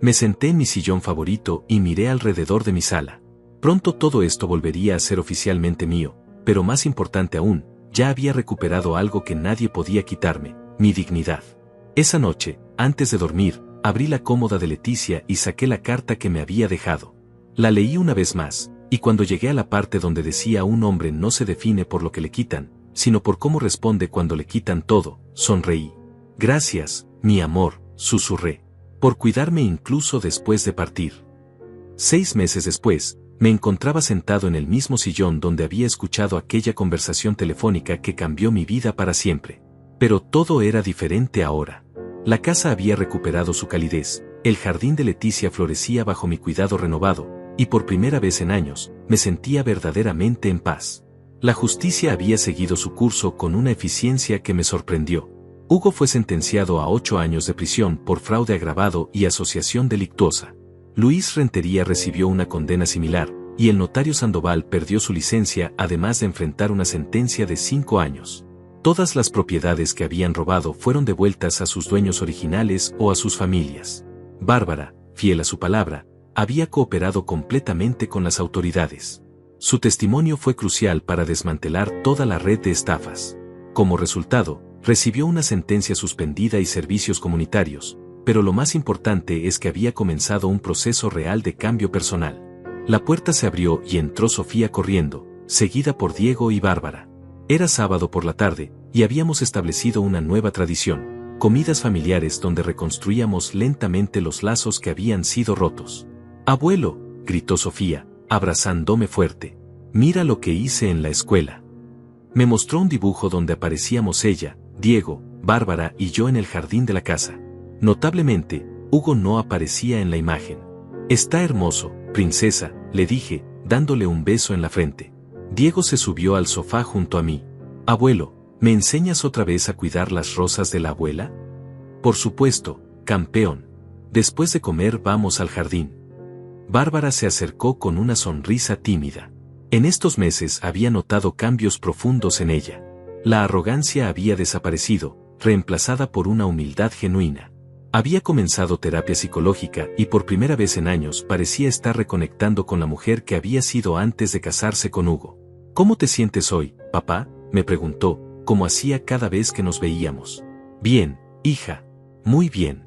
S1: Me senté en mi sillón favorito y miré alrededor de mi sala. Pronto todo esto volvería a ser oficialmente mío, pero más importante aún, ya había recuperado algo que nadie podía quitarme, mi dignidad. Esa noche, antes de dormir, abrí la cómoda de Leticia y saqué la carta que me había dejado. La leí una vez más, y cuando llegué a la parte donde decía un hombre no se define por lo que le quitan, sino por cómo responde cuando le quitan todo, sonreí. Gracias, mi amor, susurré, por cuidarme incluso después de partir. 6 meses después, me encontraba sentado en el mismo sillón donde había escuchado aquella conversación telefónica que cambió mi vida para siempre. Pero todo era diferente ahora. La casa había recuperado su calidez, el jardín de Leticia florecía bajo mi cuidado renovado, y por primera vez en años, me sentía verdaderamente en paz. La justicia había seguido su curso con una eficiencia que me sorprendió. Hugo fue sentenciado a 8 años de prisión por fraude agravado y asociación delictuosa. Luis Rentería recibió una condena similar, y el notario Sandoval perdió su licencia además de enfrentar una sentencia de 5 años. Todas las propiedades que habían robado fueron devueltas a sus dueños originales o a sus familias. Bárbara, fiel a su palabra, había cooperado completamente con las autoridades. Su testimonio fue crucial para desmantelar toda la red de estafas. Como resultado, recibió una sentencia suspendida y servicios comunitarios, pero lo más importante es que había comenzado un proceso real de cambio personal. La puerta se abrió y entró Sofía corriendo, seguida por Diego y Bárbara. Era sábado por la tarde, y habíamos establecido una nueva tradición, comidas familiares donde reconstruíamos lentamente los lazos que habían sido rotos. «Abuelo», gritó Sofía, abrazándome fuerte, «mira lo que hice en la escuela». Me mostró un dibujo donde aparecíamos ella, Diego, Bárbara y yo en el jardín de la casa. Notablemente, Hugo no aparecía en la imagen. «Está hermoso, princesa», le dije, dándole un beso en la frente. Diego se subió al sofá junto a mí. «Abuelo, ¿me enseñas otra vez a cuidar las rosas de la abuela?» «Por supuesto, campeón. Después de comer vamos al jardín». Bárbara se acercó con una sonrisa tímida. En estos meses había notado cambios profundos en ella. La arrogancia había desaparecido, reemplazada por una humildad genuina. Había comenzado terapia psicológica y por primera vez en años parecía estar reconectando con la mujer que había sido antes de casarse con Hugo. «¿Cómo te sientes hoy, papá?», me preguntó, como hacía cada vez que nos veíamos. «Bien, hija. Muy bien».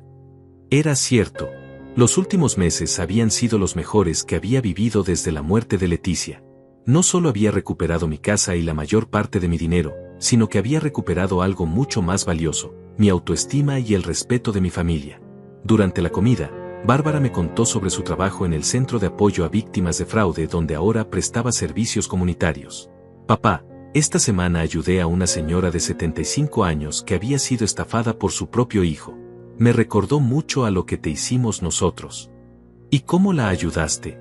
S1: Era cierto. Los últimos meses habían sido los mejores que había vivido desde la muerte de Leticia. No solo había recuperado mi casa y la mayor parte de mi dinero, sino que había recuperado algo mucho más valioso, mi autoestima y el respeto de mi familia. Durante la comida, Bárbara me contó sobre su trabajo en el Centro de Apoyo a Víctimas de Fraude donde ahora prestaba servicios comunitarios. «Papá, esta semana ayudé a una señora de 75 años que había sido estafada por su propio hijo. Me recordó mucho a lo que te hicimos nosotros». «¿Y cómo la ayudaste?».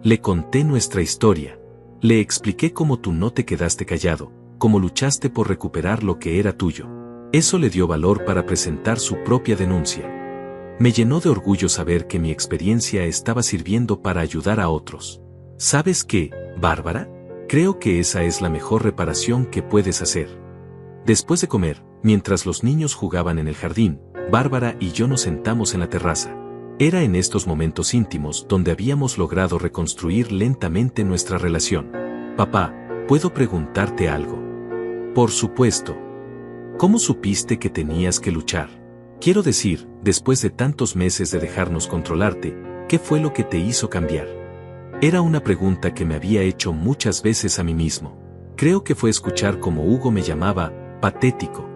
S1: Le conté nuestra historia. Le expliqué cómo tú no te quedaste callado, cómo luchaste por recuperar lo que era tuyo. Eso le dio valor para presentar su propia denuncia. Me llenó de orgullo saber que mi experiencia estaba sirviendo para ayudar a otros. ¿Sabes qué, Bárbara? Creo que esa es la mejor reparación que puedes hacer. Después de comer, mientras los niños jugaban en el jardín, Bárbara y yo nos sentamos en la terraza. Era en estos momentos íntimos donde habíamos logrado reconstruir lentamente nuestra relación. «Papá, ¿puedo preguntarte algo?». «Por supuesto». «¿Cómo supiste que tenías que luchar? Quiero decir, después de tantos meses de dejarnos controlarte, ¿qué fue lo que te hizo cambiar?». Era una pregunta que me había hecho muchas veces a mí mismo. Creo que fue escuchar cómo Hugo me llamaba patético.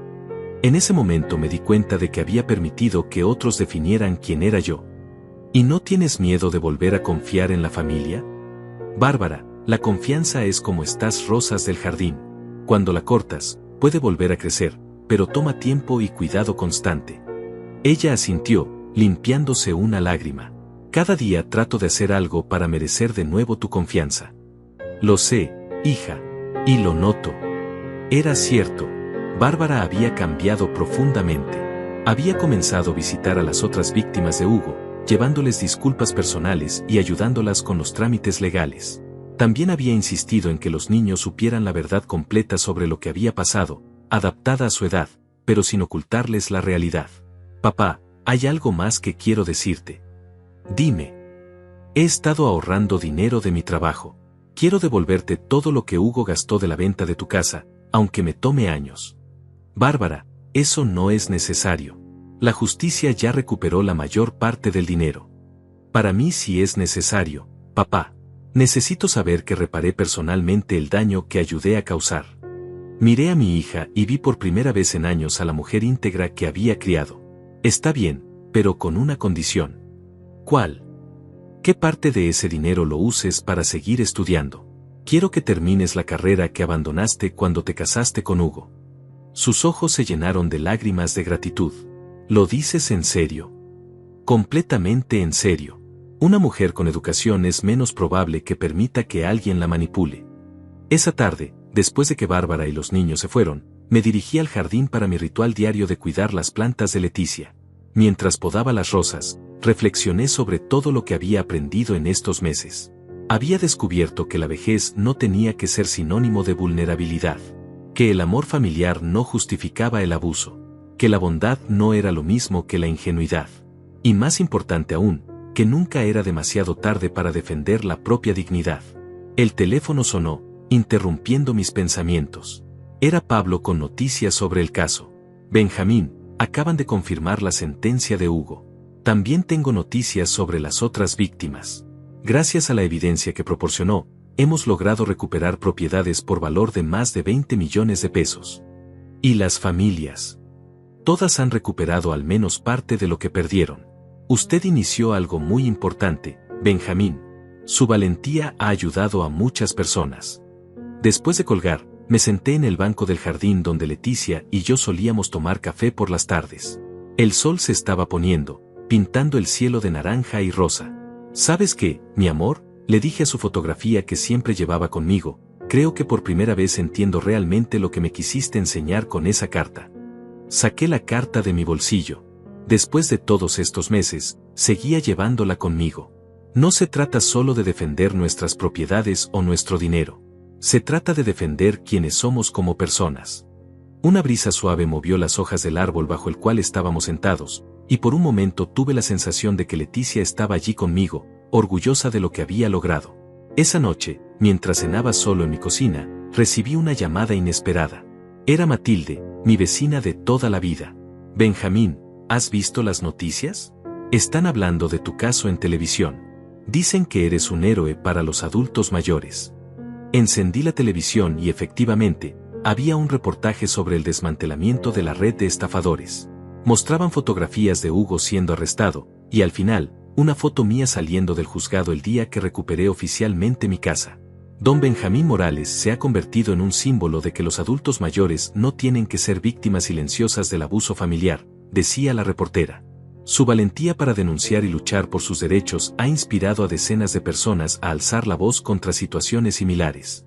S1: En ese momento me di cuenta de que había permitido que otros definieran quién era yo. ¿Y no tienes miedo de volver a confiar en la familia? Bárbara, la confianza es como estas rosas del jardín. Cuando la cortas, puede volver a crecer, pero toma tiempo y cuidado constante. Ella asintió, limpiándose una lágrima. Cada día trato de hacer algo para merecer de nuevo tu confianza. Lo sé, hija. Y lo noto. Era cierto. Bárbara había cambiado profundamente. Había comenzado a visitar a las otras víctimas de Hugo, llevándoles disculpas personales y ayudándolas con los trámites legales. También había insistido en que los niños supieran la verdad completa sobre lo que había pasado, adaptada a su edad, pero sin ocultarles la realidad. «Papá, hay algo más que quiero decirte». «Dime». «He estado ahorrando dinero de mi trabajo. Quiero devolverte todo lo que Hugo gastó de la venta de tu casa, aunque me tome años». «Bárbara, eso no es necesario. La justicia ya recuperó la mayor parte del dinero». «Para mí sí es necesario, Papá, necesito saber que reparé personalmente el daño que ayudé a causar. Miré a mi hija y vi por primera vez en años a la mujer íntegra que había criado. Está bien, pero con una condición. ¿Cuál? ¿Qué parte de ese dinero lo uses para seguir estudiando? Quiero que termines la carrera que abandonaste cuando te casaste con Hugo. Sus ojos se llenaron de lágrimas de gratitud. ¿Lo dices en serio? Completamente en serio. Una mujer con educación es menos probable que permita que alguien la manipule. Esa tarde, después de que Bárbara y los niños se fueron, me dirigí al jardín para mi ritual diario de cuidar las plantas de Leticia. Mientras podaba las rosas, reflexioné sobre todo lo que había aprendido en estos meses. Había descubierto que la vejez no tenía que ser sinónimo de vulnerabilidad, que el amor familiar no justificaba el abuso, que la bondad no era lo mismo que la ingenuidad. Y más importante aún, que nunca era demasiado tarde para defender la propia dignidad. El teléfono sonó, interrumpiendo mis pensamientos. Era Pablo con noticias sobre el caso. Benjamín, acaban de confirmar la sentencia de Hugo. También tengo noticias sobre las otras víctimas. Gracias a la evidencia que proporcionó, hemos logrado recuperar propiedades por valor de más de 20 millones de pesos. ¿Y las familias? Todas han recuperado al menos parte de lo que perdieron. Usted inició algo muy importante, Benjamín. Su valentía ha ayudado a muchas personas. Después de colgar, me senté en el banco del jardín donde Leticia y yo solíamos tomar café por las tardes. El sol se estaba poniendo, pintando el cielo de naranja y rosa. ¿Sabes qué, mi amor?, le dije a su fotografía que siempre llevaba conmigo. Creo que por primera vez entiendo realmente lo que me quisiste enseñar con esa carta. Saqué la carta de mi bolsillo. Después de todos estos meses, seguía llevándola conmigo. No se trata solo de defender nuestras propiedades o nuestro dinero. Se trata de defender quienes somos como personas. Una brisa suave movió las hojas del árbol bajo el cual estábamos sentados, y por un momento tuve la sensación de que Leticia estaba allí conmigo, orgullosa de lo que había logrado. Esa noche, mientras cenaba solo en mi cocina, recibí una llamada inesperada. Era Matilde, mi vecina de toda la vida. Benjamín, ¿has visto las noticias? Están hablando de tu caso en televisión. Dicen que eres un héroe para los adultos mayores. Encendí la televisión y efectivamente, había un reportaje sobre el desmantelamiento de la red de estafadores. Mostraban fotografías de Hugo siendo arrestado, y al final, una foto mía saliendo del juzgado el día que recuperé oficialmente mi casa. Don Benjamín Morales se ha convertido en un símbolo de que los adultos mayores no tienen que ser víctimas silenciosas del abuso familiar, decía la reportera. Su valentía para denunciar y luchar por sus derechos ha inspirado a decenas de personas a alzar la voz contra situaciones similares.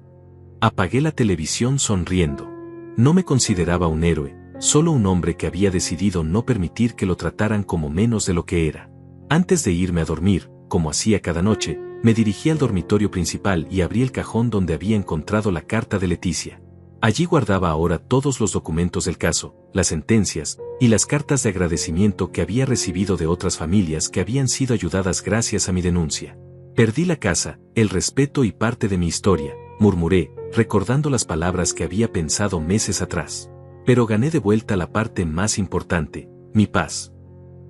S1: Apagué la televisión sonriendo. No me consideraba un héroe, solo un hombre que había decidido no permitir que lo trataran como menos de lo que era. Antes de irme a dormir, como hacía cada noche, me dirigí al dormitorio principal y abrí el cajón donde había encontrado la carta de Leticia. Allí guardaba ahora todos los documentos del caso, las sentencias, y las cartas de agradecimiento que había recibido de otras familias que habían sido ayudadas gracias a mi denuncia. Perdí la casa, el respeto y parte de mi historia, murmuré, recordando las palabras que había pensado meses atrás. Pero gané de vuelta la parte más importante, mi paz.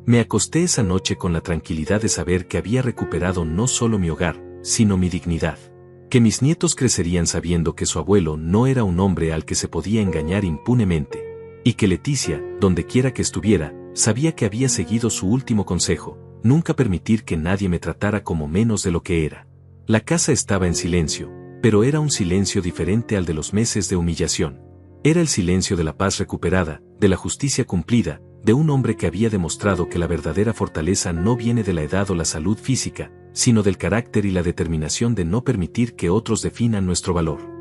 S1: Me acosté esa noche con la tranquilidad de saber que había recuperado no solo mi hogar, sino mi dignidad. Que mis nietos crecerían sabiendo que su abuelo no era un hombre al que se podía engañar impunemente. Y que Leticia, donde quiera que estuviera, sabía que había seguido su último consejo, nunca permitir que nadie me tratara como menos de lo que era. La casa estaba en silencio, pero era un silencio diferente al de los meses de humillación. Era el silencio de la paz recuperada, de la justicia cumplida, de un hombre que había demostrado que la verdadera fortaleza no viene de la edad o la salud física, sino del carácter y la determinación de no permitir que otros definan nuestro valor.